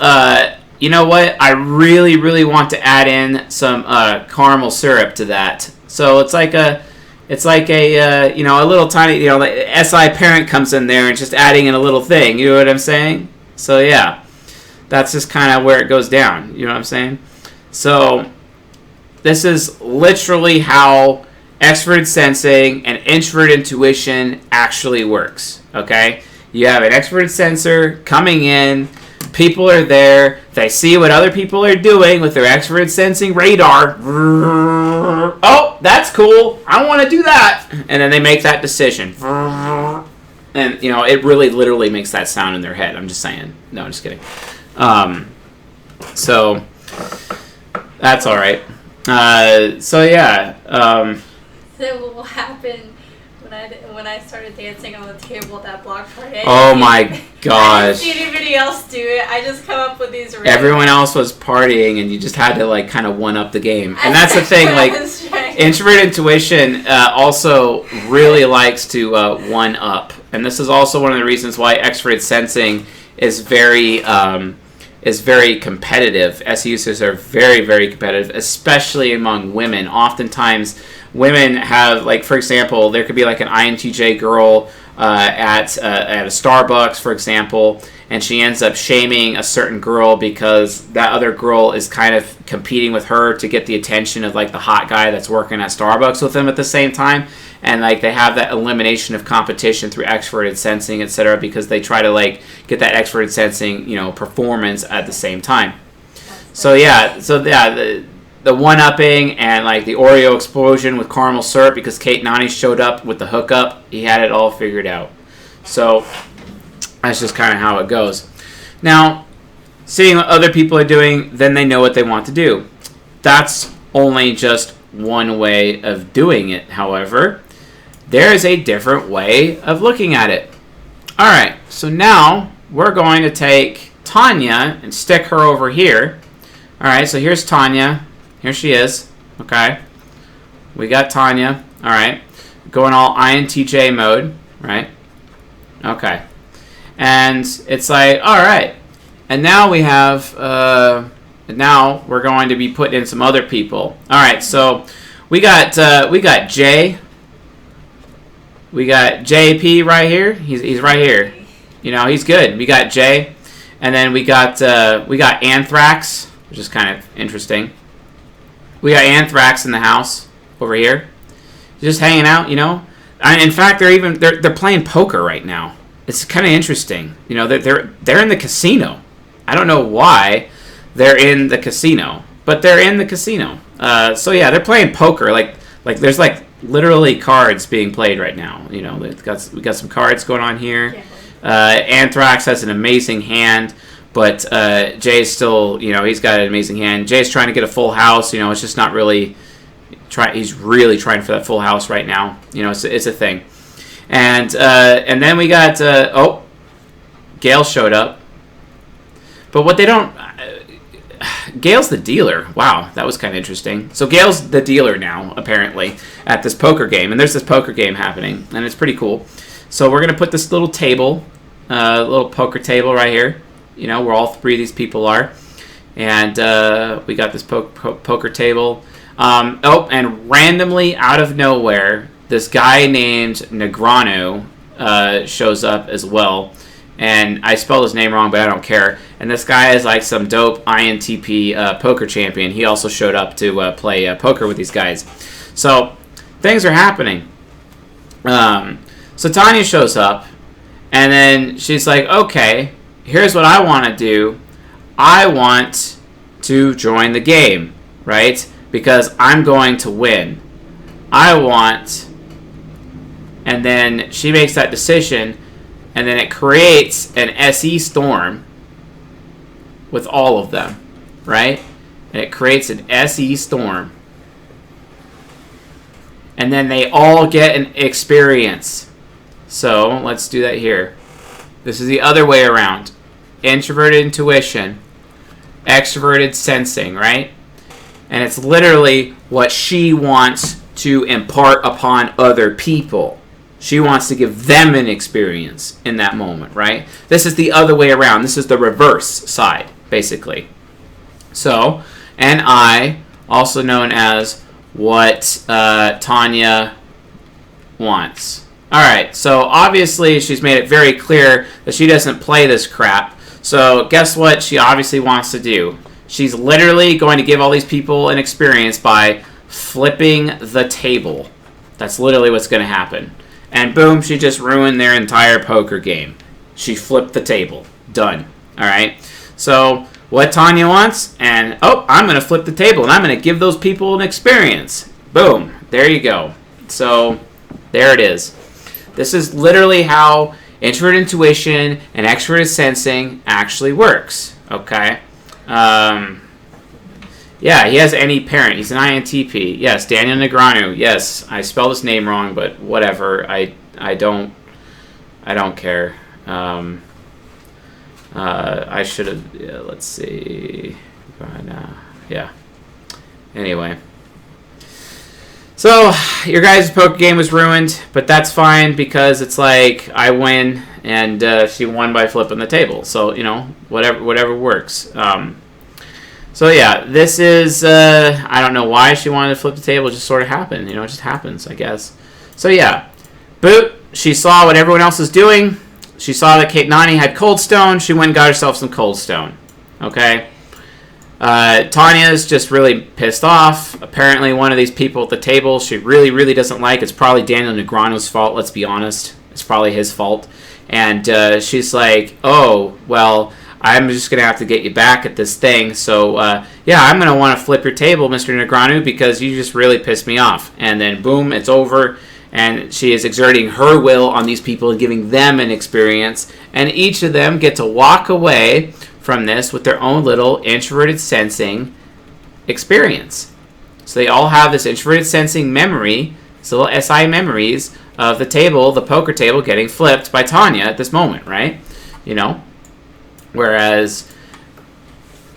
you know what? I really, really want to add in some caramel syrup to that. So it's like a little tiny, like SI Parent comes in there and just adding in a little thing. You know what I'm saying? So yeah, that's just kind of where it goes down. You know what I'm saying? So this is literally how extroverted sensing and introverted intuition actually works. Okay, you have an extroverted sensor coming in. People are there. They see what other people are doing with their extroverted sensing radar. Oh, that's cool. I want to do that. And then they make that decision. And, it really literally makes that sound in their head. I'm just saying. No, I'm just kidding. So, that's all right. So, yeah. So what will happen when I started dancing on the table at that block party? Oh my gosh. I didn't see anybody else do it. I just come up with these random. Everyone else was partying and you just had to kind of one up the game. And that's the thing, introverted intuition also really likes to one up. And this is also one of the reasons why extroverted sensing is very competitive. SE users are very, very competitive, especially among women. Oftentimes women have, for example, there could be an INTJ girl at a Starbucks, for example, and she ends up shaming a certain girl because that other girl is kind of competing with her to get the attention of the hot guy that's working at Starbucks with them at the same time. And they have that elimination of competition through extroverted sensing, etc., because they try to get that extroverted sensing, performance at the same time. The one-upping and the Oreo explosion with caramel syrup because Kate Nani showed up with the hookup. He had it all figured out. So that's just kind of how it goes. Now, seeing what other people are doing, then they know what they want to do. That's only just one way of doing it, however. There is a different way of looking at it. All right, so now we're going to take Tanya and stick her over here. All right, so here's Tanya. Here she is. Okay. We got Tanya. All right. Going all INTJ mode. Right. Okay. And it's all right. And now we have, now we're going to be putting in some other people. All right. So we got Jay. We got JP right here. He's right here. He's good. We got Jay. And then we got Anthrax, which is kind of interesting. We got Anthrax in the house over here, just hanging out. In fact, they're playing poker right now. It's kind of interesting. They're in the casino. I don't know why they're in the casino, but they're in the casino. So yeah, they're playing poker. Like there's like literally cards being played right now. We got some cards going on here. Anthrax has an amazing hand, but Jay's still, he's got an amazing hand. Jay's trying to get a full house. It's just not really. He's really trying for that full house right now. It's a thing. And then we got Gail showed up, but what they don't. Gail's the dealer. Wow, that was kind of interesting. So Gail's the dealer now, apparently, at this poker game. And there's this poker game happening, and it's pretty cool. So we're going to put this little table, little poker table right here, where all three of these people are. And we got this poker table. And randomly, out of nowhere, this guy named Negrano shows up as well. And I spelled his name wrong, but I don't care. And this guy is like some dope INTP poker champion. He also showed up to play poker with these guys. So things are happening. So Tanya shows up, and then she's like, okay, here's what I want to do. I want to join the game, right? Because I'm going to win. And then she makes that decision. And then it creates an SE storm with all of them, right? And it creates an SE storm. And then they all get an experience. So let's do that here. This is the other way around. Introverted intuition, extroverted sensing, right? And it's literally what she wants to impart upon other people. She wants to give them an experience in that moment, right? This is the other way around. This is the reverse side, basically. So, and I, also known as what Tanya wants. Alright, so obviously she's made it very clear that she doesn't play this crap. So, guess what she obviously wants to do? She's literally going to give all these people an experience by flipping the table. That's literally what's going to happen. And boom, she just ruined their entire poker game. She flipped the table. Done. Alright? So, what Tanya wants, and I'm going to flip the table, and I'm going to give those people an experience. Boom. There you go. So, there it is. This is literally how introverted intuition and extroverted sensing actually works. Okay? Yeah, he has any parent. He's an INTP. Yes, Daniel Negreanu. Yes, I spelled his name wrong, but whatever. I don't care. I should have. Yeah, let's see. Yeah. Anyway. So your guys' poker game was ruined, but that's fine because it's like I win and she won by flipping the table. So whatever works. So yeah, this is, I don't know why she wanted to flip the table. It just sort of happened. It just happens, I guess. So yeah, boot, she saw what everyone else is doing. She saw that Kate Nani had Cold Stone. She went and got herself some Cold Stone. Okay? Tanya's just really pissed off. Apparently one of these people at the table she really, really doesn't like. It's probably Daniel Negreanu's fault, let's be honest. It's probably his fault. And she's like, oh, well, I'm just going to have to get you back at this thing. So, yeah, I'm going to want to flip your table, Mr. Negreanu, because you just really pissed me off. And then, boom, it's over. And she is exerting her will on these people and giving them an experience. And each of them get to walk away from this with their own little introverted sensing experience. So they all have this introverted sensing memory, these little SI memories of the table, the poker table, getting flipped by Tanya at this moment, right? Whereas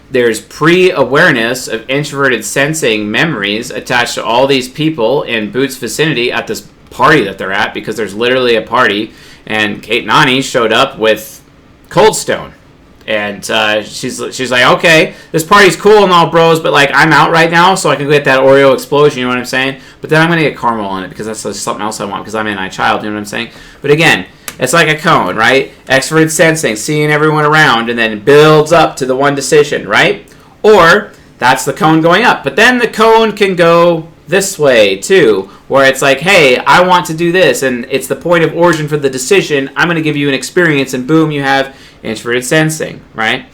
there's pre-awareness of introverted sensing memories attached to all these people in Boot's vicinity at this party that they're at, because there's literally a party, and Kate Nani showed up with Cold Stone. And she's like, okay, this party's cool and all, bros, but like I'm out right now, so I can get that Oreo explosion, you know what I'm saying? But then I'm going to get caramel on it because that's something else I want because I'm an inner child, you know what I'm saying? But again, it's like a cone, right? Extroverted sensing, seeing everyone around, and then builds up to the one decision, right? Or That's the cone going up. But then the cone can go this way too, where it's like, hey, I want to do this, and it's the point of origin for the decision. I'm going to give you an experience, and boom, you have introverted sensing, right?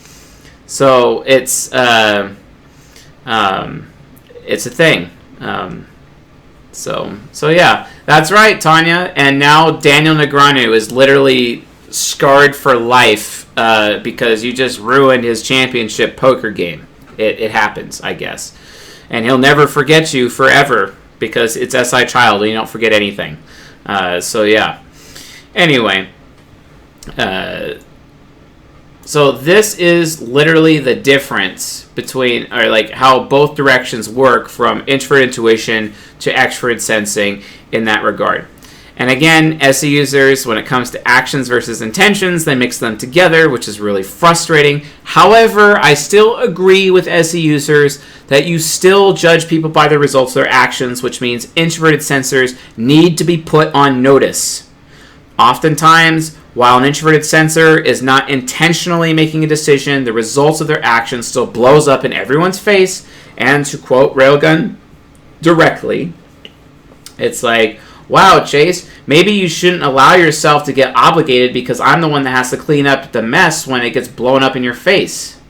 So it's a thing. So yeah, that's right, Tanya. And now Daniel Negreanu is literally scarred for life because you just ruined his championship poker game. It happens, I guess. And he'll never forget you forever because it's SI Child and you don't forget anything. So yeah. Anyway. So this is literally the difference between, or like how both directions work from introverted intuition to extroverted sensing in that regard. And again, SE users, when it comes to actions versus intentions, they mix them together, which is really frustrating. However, I still agree with SE users that you still judge people by the results of their actions, which means introverted sensors need to be put on notice. Oftentimes, while an introverted sensor is not intentionally making a decision, the results of their actions still blows up in everyone's face. And to quote Railgun directly, it's like, wow, Chase, maybe you shouldn't allow yourself to get obligated because I'm the one that has to clean up the mess when it gets blown up in your face.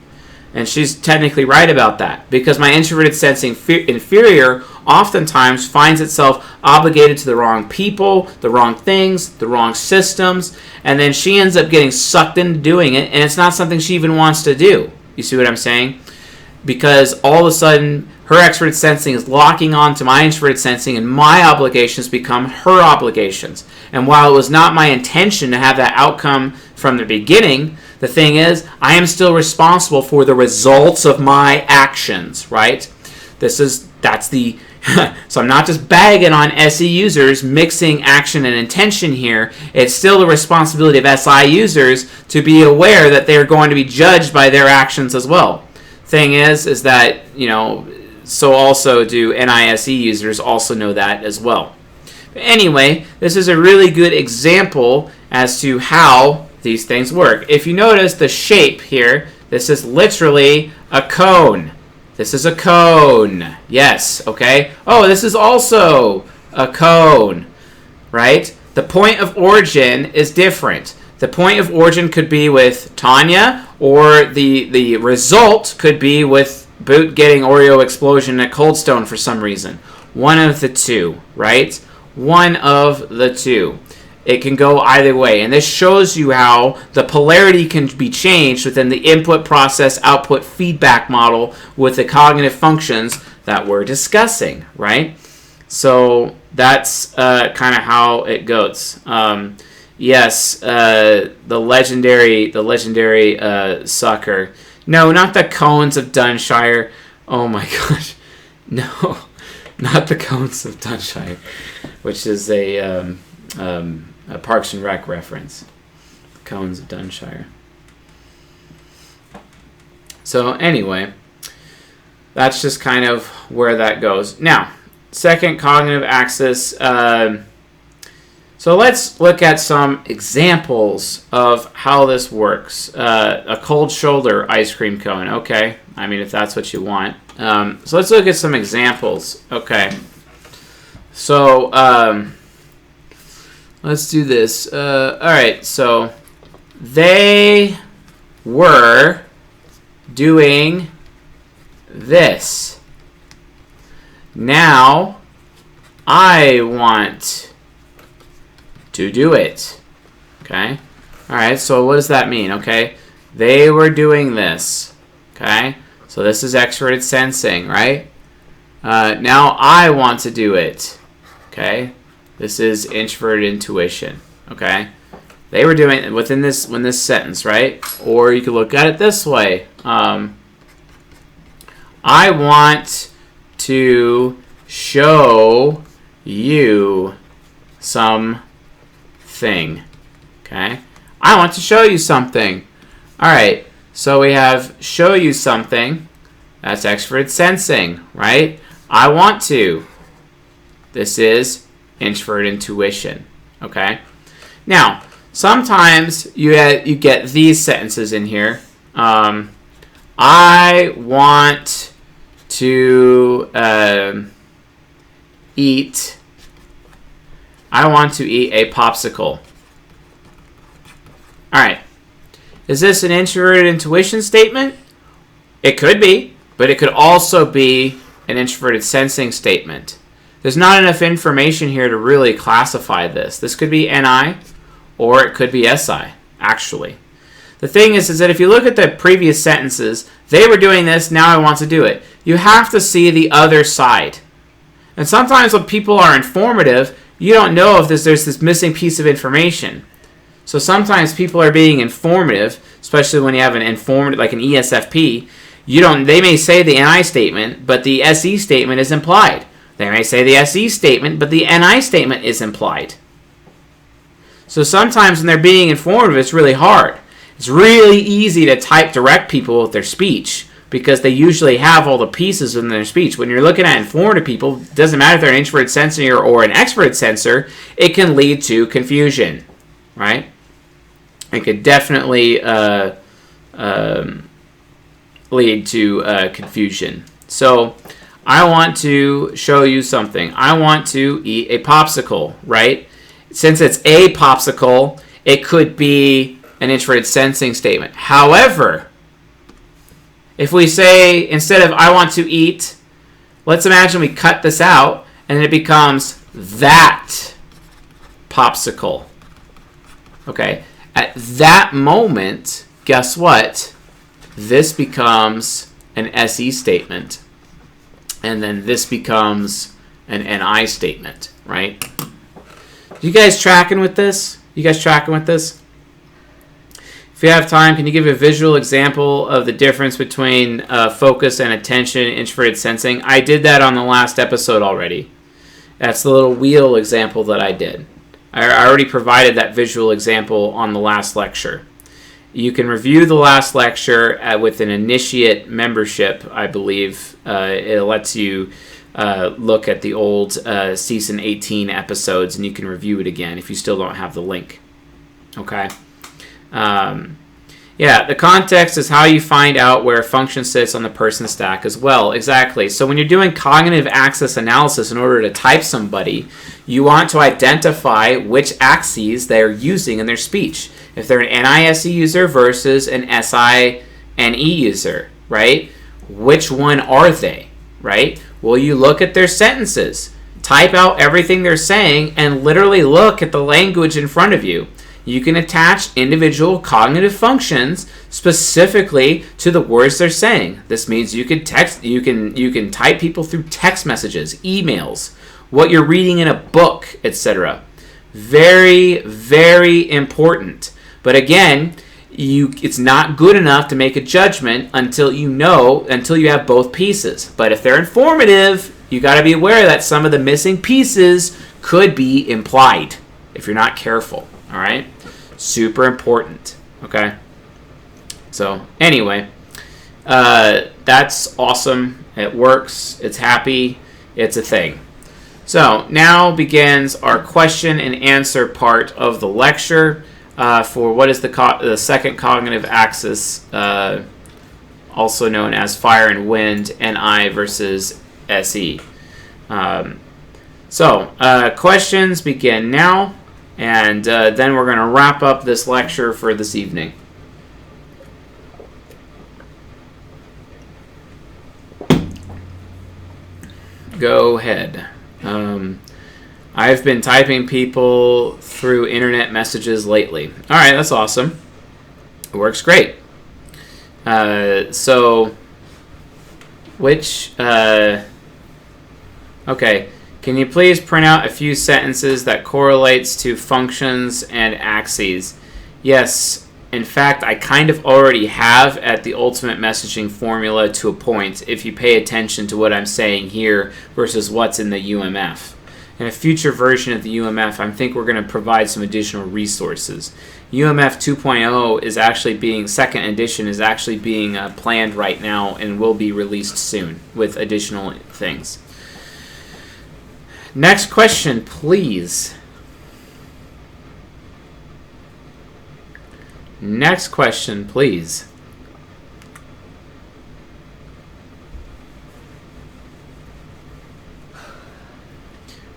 And she's technically right about that, because my introverted sensing inferior oftentimes finds itself obligated to the wrong people, the wrong things, the wrong systems, and then she ends up getting sucked into doing it, and it's not something she even wants to do. You see what I'm saying? Because all of a sudden, her extroverted sensing is locking on to my introverted sensing, and my obligations become her obligations. And while it was not my intention to have that outcome from the beginning, the thing is, I am still responsible for the results of my actions, right? That's the so I'm not just bagging on SE users mixing action and intention here. It's still the responsibility of SI users to be aware that they're going to be judged by their actions as well. Thing is that, so also do NISE users also know that as well. But anyway, this is a really good example as to how these things work. If you notice the shape here, this is literally a cone. This is a cone. Yes, okay. Oh, this is also a cone, right? The point of origin is different. The point of origin could be with Tanya, or the result could be with Boot getting Oreo explosion at Cold Stone for some reason. One of the two, right? One of the two. It can go either way. And this shows you how the polarity can be changed within the input, process, output, feedback model with the cognitive functions that we're discussing, right? So that's kind of how it goes. Yes, the legendary sucker. No, not the Cones of Dunshire. Oh my gosh. No, not the Cones of Dunshire, which is a Parks and Rec reference. Cones of Dunshire. So anyway, that's just kind of where that goes. Now, second cognitive axis. So let's look at some examples of how this works. A cold shoulder ice cream cone. Okay, I mean, if that's what you want. So let's look at some examples. Okay. So let's do this. All right, so they were doing this. Now I want to do it. Okay? All right, so what does that mean? Okay? They were doing this. Okay? So this is extroverted sensing, right? Now I want to do it. Okay? This is introverted intuition. Okay? They were doing it within this sentence, right? Or you could look at it this way. I want to show you something. Okay? I want to show you something. All right. So we have show you something. That's extroverted sensing, right? I want to. This is introverted intuition. Okay? Now, sometimes you get these sentences in here. I want to eat. I want to eat a popsicle. All right. Is this an introverted intuition statement? It could be, but it could also be an introverted sensing statement. There's not enough information here to really classify this. This could be NI or it could be SI, actually. The thing is that if you look at the previous sentences, they were doing this, now I want to do it. You have to see the other side. And sometimes when people are informative, you don't know if there's this missing piece of information. So sometimes people are being informative, especially when you have an informative, like an ESFP. They may say the NI statement, but the SE statement is implied. They may say the SE statement, but the NI statement is implied. So sometimes when they're being informative, it's really hard. It's really easy to type direct people with their speech because they usually have all the pieces in their speech. When you're looking at informative people, it doesn't matter if they're an introverted sensor or an extroverted sensor, it can lead to confusion, right? It could definitely lead to confusion. So I want to show you something. I want to eat a popsicle, right? Since it's a popsicle, it could be an introverted sensing statement. However, if we say, instead of I want to eat, let's imagine we cut this out and it becomes that popsicle. Okay? At that moment, guess what? This becomes an SE statement. And then this becomes an NI statement, right? You guys tracking with this? If you have time, can you give a visual example of the difference between focus and attention in introverted sensing? I did that on the last episode already. That's the little wheel example that I did. I already provided that visual example on the last lecture. You can review the last lecture with an initiate membership, I believe. It lets you look at the old season 18 episodes, and you can review it again if you still don't have the link. Okay? The context is how you find out where a function sits on the person stack as well. Exactly. So when you're doing cognitive axis analysis in order to type somebody, you want to identify which axes they're using in their speech. If they're an NISE user versus an SINE user, right? Which one are they, right? Well, you look at their sentences, type out everything they're saying, and literally look at the language in front of you. You can attach individual cognitive functions specifically to the words they're saying. This means you can type people through text messages, emails, what you're reading in a book, etc. Very, very important. But again, it's not good enough to make a judgment until you have both pieces. But if they're informative, you got to be aware that some of the missing pieces could be implied if you're not careful. All right? Super important. Okay? So, anyway, that's awesome. It works. It's happy. It's a thing. So, now begins our question and answer part of the lecture for what is the second cognitive axis, also known as fire and wind, NI versus SE. Questions begin now. And then we're going to wrap up this lecture for this evening. Go ahead. I've been typing people through internet messages lately. All right, that's awesome. It works great. Okay. Can you please print out a few sentences that correlates to functions and axes? Yes. In fact, I kind of already have at the ultimate messaging formula to a point if you pay attention to what I'm saying here versus what's in the UMF. In a future version of the UMF, I think we're going to provide some additional resources. UMF 2.0 is actually second edition is actually being planned right now and will be released soon with additional things. Next question, please. Next question, please.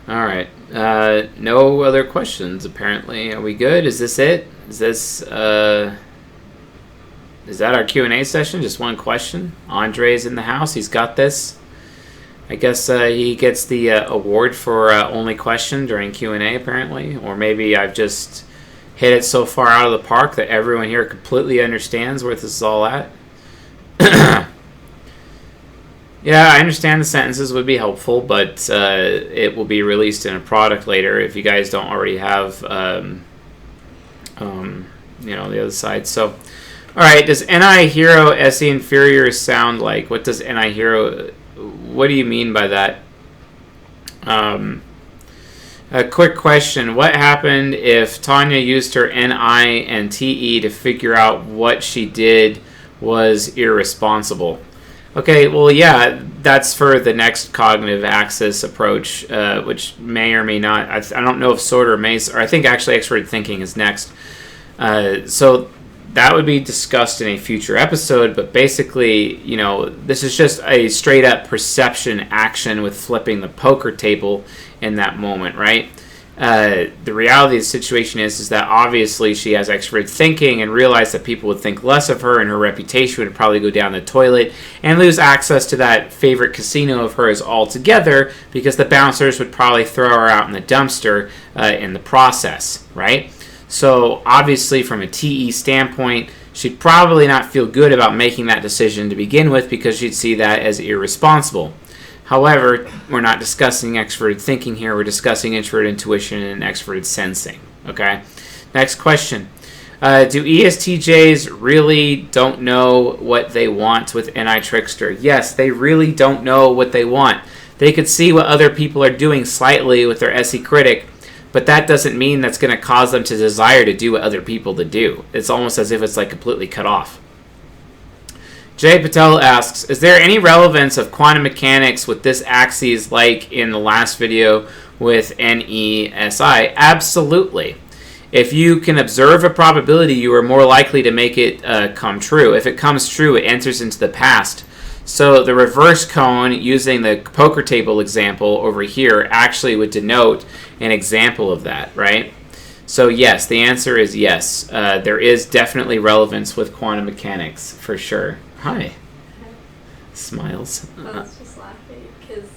All right. No other questions, apparently. Are we good? Is this it? Is that our Q&A session? Just one question? Andre's in the house. He's got this. I guess he gets the award for only question during Q&A, apparently. Or maybe I've just hit it so far out of the park that everyone here completely understands where this is all at. Yeah, I understand the sentences would be helpful, but it will be released in a product later if you guys don't already have, the other side. So, all right, does NI hero SE inferior sound like? What does NI hero? What do you mean by that? A quick question: what happened if Tanya used her NI and TE to figure out what she did was irresponsible? Okay, well, yeah, that's for the next cognitive axis approach, which may or may not. I don't know if Sorter may, or I think actually extroverted thinking is next. So that would be discussed in a future episode, but basically, this is just a straight up perception action with flipping the poker table in that moment, right? The reality of the situation is that obviously she has extroverted thinking and realized that people would think less of her and her reputation would probably go down the toilet and lose access to that favorite casino of hers altogether because the bouncers would probably throw her out in the dumpster in the process, right? So obviously from a TE standpoint, she'd probably not feel good about making that decision to begin with because she'd see that as irresponsible. However, we're not discussing extroverted thinking here. We're discussing introverted intuition and extroverted sensing. Okay? Next question. Do ESTJs really don't know what they want with NI Trickster? Yes, they really don't know what they want. They could see what other people are doing slightly with their SE critic, but that doesn't mean that's going to cause them to desire to do what other people to do. It's almost as if it's like completely cut off. Jay Patel asks, is there any relevance of quantum mechanics with this axis like in the last video with NESI? Absolutely. If you can observe a probability, you are more likely to make it come true. If it comes true, it enters into the past. So the reverse cone, using the poker table example over here, actually would denote an example of that, right? So yes, the answer is yes. There is definitely relevance with quantum mechanics, for sure. Hi. Smiles. I was just laughing because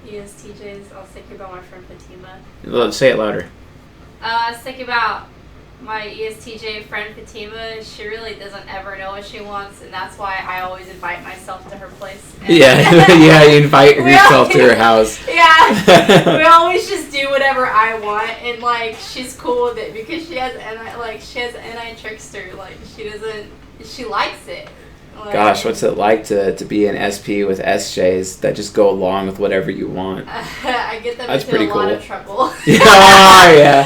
ESTJs, I was thinking about my friend Fatima. Say it louder. I was thinking about my ESTJ friend Fatima. She really doesn't ever know what she wants, and that's why I always invite myself to her place. Yeah, you invite yourself to her house. Yeah, we always just do whatever I want, and she's cool with it because she has NI Trickster. She likes it. Gosh, what's it like to be an SP with SJs that just go along with whatever you want? I get them That's into pretty a cool. lot of trouble. Yeah.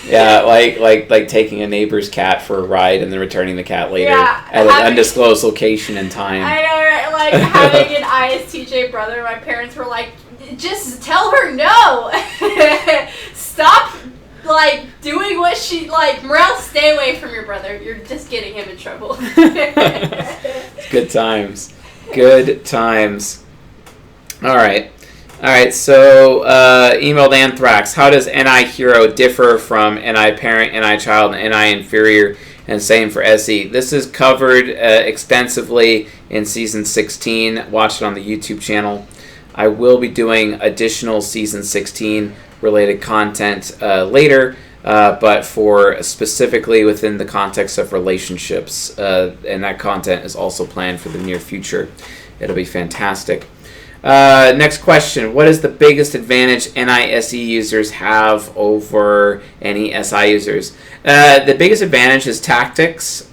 Yeah, like taking a neighbor's cat for a ride and then returning the cat later at an undisclosed location and time. I know, right? Like having an ISTJ brother, my parents were like, just tell her no. Stop doing what she Morel, stay away from your brother. You're just getting him in trouble. Good times. Good times. All right. So, emailed Anthrax. How does NI Hero differ from NI Parent, NI Child, and NI Inferior? And same for SE. This is covered extensively in Season 16. Watch it on the YouTube channel. I will be doing additional Season 16 related content later, but for specifically within the context of relationships, and that content is also planned for the near future. It'll be fantastic. Next question. What is the biggest advantage NISE users have over any SI users? The biggest advantage is tactics.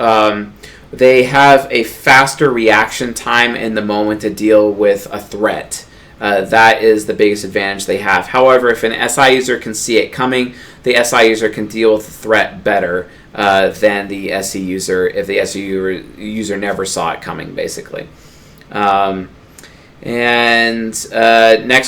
They have a faster reaction time in the moment to deal with a threat. That is the biggest advantage they have. However, if an SI user can see it coming, the SI user can deal with the threat better than the SE user if the SE user never saw it coming, basically. Next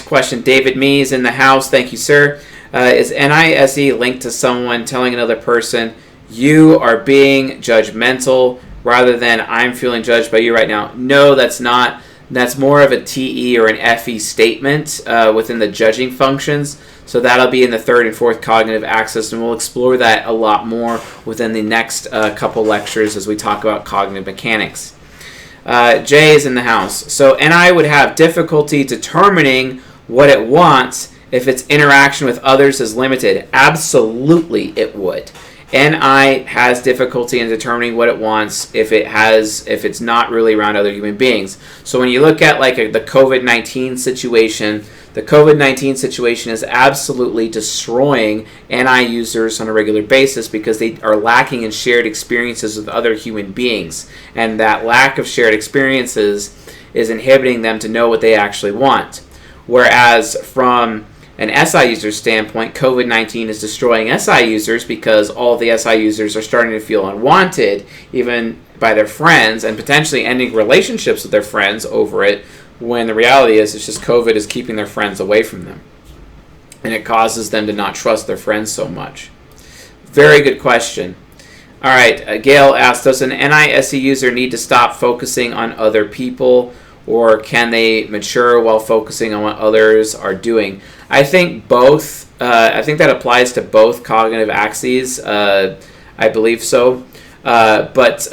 question. David Mee is in the house. Thank you, sir. Is NISE linked to someone telling another person, you are being judgmental, rather than I'm feeling judged by you right now? No, that's not. That's more of a TE or an FE statement within the judging functions. So that'll be in the third and fourth cognitive axis, and we'll explore that a lot more within the next couple lectures as we talk about cognitive mechanics. Jay is in the house. So NI would have difficulty determining what it wants if its interaction with others is limited. Absolutely it would. NI has difficulty in determining what it wants if it's not really around other human beings. So when you look at like the COVID-19 situation, the COVID-19 situation is absolutely destroying NI users on a regular basis because they are lacking in shared experiences with other human beings. And that lack of shared experiences is inhibiting them to know what they actually want. Whereas from an SI user standpoint, COVID-19 is destroying SI users because all of the SI users are starting to feel unwanted, even by their friends, and potentially ending relationships with their friends over it, when the reality is it's just COVID is keeping their friends away from them. And it causes them to not trust their friends so much. Very good question. All right, Gail asked, does an NISE user need to stop focusing on other people, or can they mature while focusing on what others are doing? I think both. I think that applies to both cognitive axes. I believe so. But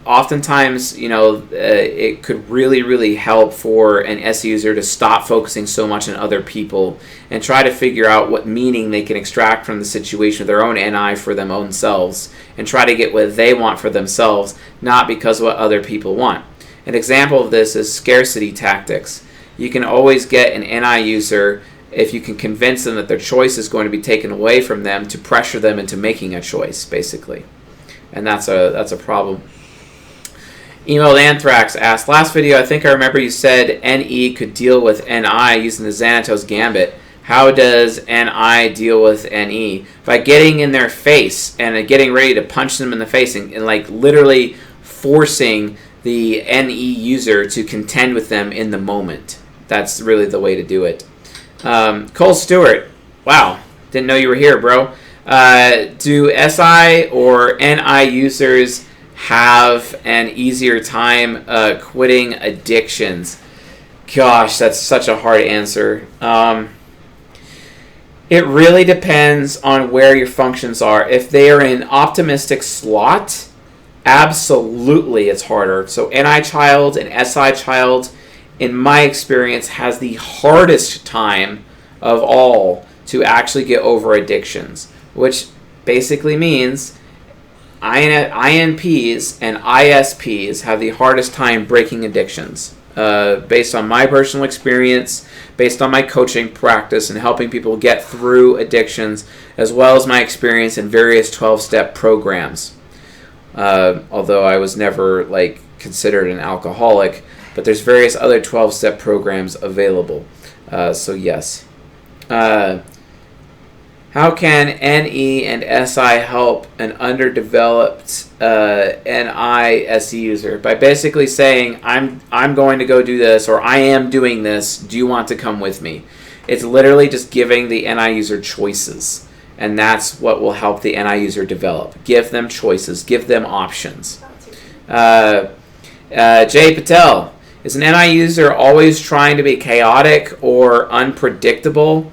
oftentimes, it could really, really help for an SE user to stop focusing so much on other people and try to figure out what meaning they can extract from the situation of their own NI for them own selves and try to get what they want for themselves, not because of what other people want. An example of this is scarcity tactics. You can always get an NI user if you can convince them that their choice is going to be taken away from them to pressure them into making a choice, basically. And that's a problem. Emailed Anthrax asked, last video I think I remember you said NE could deal with NI using the Xanatos Gambit. How does NI deal with NE? By getting in their face and getting ready to punch them in the face and like literally forcing the NE user to contend with them in the moment. That's really the way to do it. Cole Stewart, wow, didn't know you were here, bro. Do SI or NI users have an easier time quitting addictions? Gosh, that's such a hard answer. It really depends on where your functions are. If they are in optimistic slot, absolutely it's harder. So NI child and SI child, in my experience, has the hardest time of all to actually get over addictions, which basically means INPs and ISPs have the hardest time breaking addictions. Based on my personal experience, based on my coaching practice and helping people get through addictions, as well as my experience in various 12-step programs. Although I was never considered an alcoholic, but there's various other 12-step programs available. So yes. How can NE and SI help an underdeveloped NI-SE user? By basically saying, I'm going to go do this, or I am doing this, do you want to come with me? It's literally just giving the NI user choices, and that's what will help the NI user develop. Give them choices, give them options. Jay Patel, is an NI user always trying to be chaotic or unpredictable?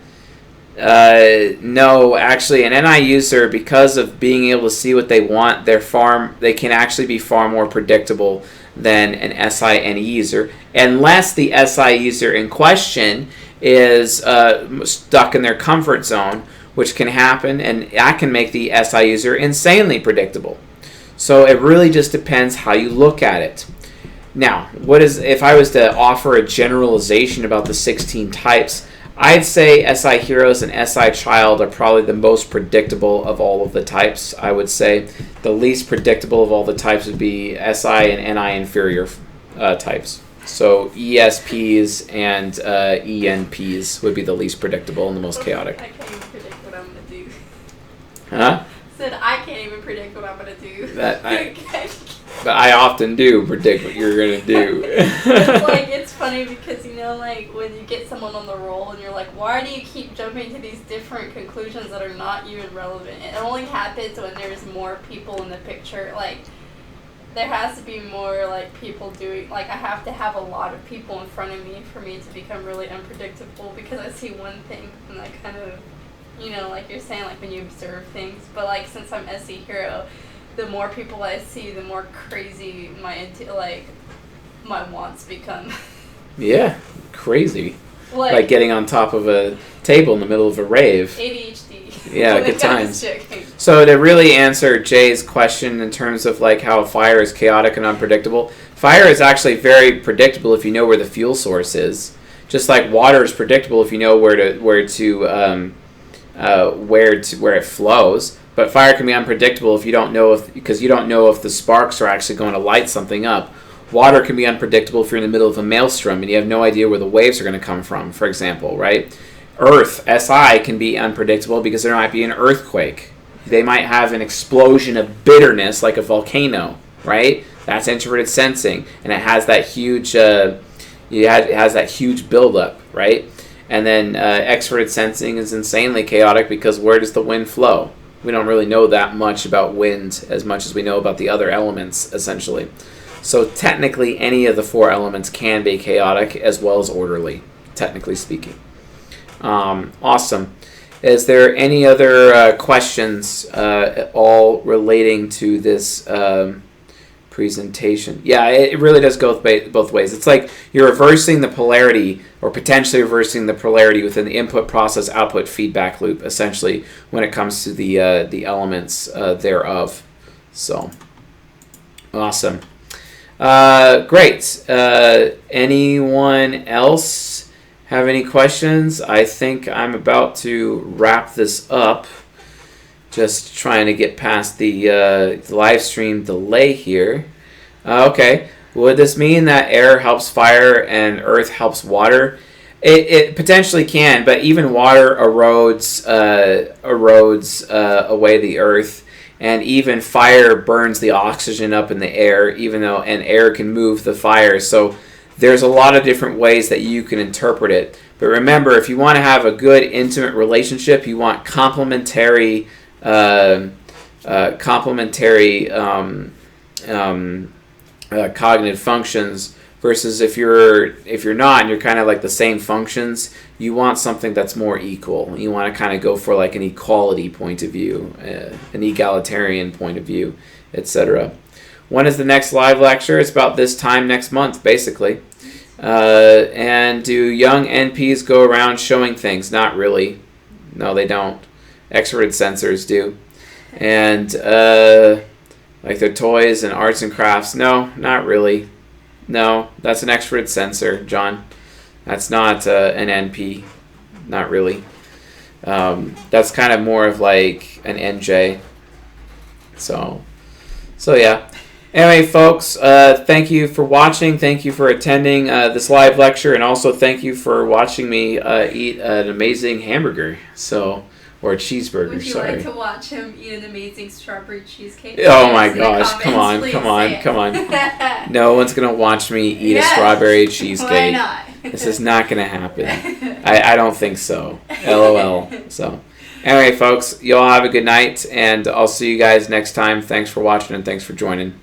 No, actually, an NI user, because of being able to see what they want, they can actually be far more predictable than an SI-NE user, unless the SI user in question is stuck in their comfort zone, which can happen, and that can make the SI user insanely predictable. So it really just depends how you look at it. Now, if I was to offer a generalization about the 16 types, I'd say SI heroes and SI child are probably the most predictable of all of the types. I would say the least predictable of all the types would be SI and NI inferior types. So ESPs and ENPs would be the least predictable and the most chaotic. I can't even predict what I'm going to do. Huh? Said I can't even predict what I'm going to do. But I often do predict what you're going to do. It's funny because, when you get someone on the roll and you're like, why do you keep jumping to these different conclusions that are not even relevant? It only happens when there's more people in the picture. There has to be more, people doing, I have to have a lot of people in front of me for me to become really unpredictable because I see one thing and I kind of you know, like you're saying, like when you observe things. But like since I'm SE Hero, the more people I see, the more crazy my wants become. Yeah, crazy. Like getting on top of a table in the middle of a rave. ADHD. Yeah, good times. So to really answer Jay's question in terms of like how fire is chaotic and unpredictable, fire is actually very predictable if you know where the fuel source is. Just like water is predictable if you know where it flows. But fire can be unpredictable if you don't know because you don't know if the sparks are actually going to light something up. Water can be unpredictable if you're in the middle of a maelstrom and you have no idea where the waves are going to come from, for example, right? Earth, SI, can be unpredictable because there might be an earthquake. They might have an explosion of bitterness like a volcano, right? That's introverted sensing, and it has that huge, buildup, right? And then extroverted sensing is insanely chaotic because where does the wind flow? We don't really know that much about wind as much as we know about the other elements, essentially. So technically, any of the four elements can be chaotic as well as orderly, technically speaking. Awesome. Is there any other questions all relating to this presentation? Yeah, it really does go both ways. It's like you're reversing the polarity or potentially reversing the polarity within the input process output feedback loop, essentially, when it comes to the elements thereof. So, awesome. Great. Anyone else have any questions? I think I'm about to wrap this up. Just trying to get past the live stream delay here. Okay. Would this mean that air helps fire and earth helps water? It potentially can, but even water erodes away the earth. And even fire burns the oxygen up in the air, and air can move the fire. So there's a lot of different ways that you can interpret it. But remember, if you want to have a good intimate relationship, you want complementary cognitive functions. Versus if you're not and you're kind of like the same functions, you want something that's more equal. You want to kind of go for like an equality point of view, an egalitarian point of view, etc. When is the next live lecture? It's about this time next month, basically. And do young NPs go around showing things? Not really. No, they don't. Extroverted sensors do. And like their toys and arts and crafts? No, not really. No, that's an extroverted sensor, John. That's not an NP. Not really. That's kind of more of like an NJ. So yeah. Anyway, folks, thank you for watching. Thank you for attending this live lecture, and also thank you for watching me eat an amazing hamburger. Or a cheeseburger, Would you sorry. like to watch him eat an amazing strawberry cheesecake? Oh my gosh, come on. No one's going to watch me eat a strawberry cheesecake. Why not? This is not going to happen. I don't think so. LOL. So, anyway, folks, you all have a good night, and I'll see you guys next time. Thanks for watching, and thanks for joining.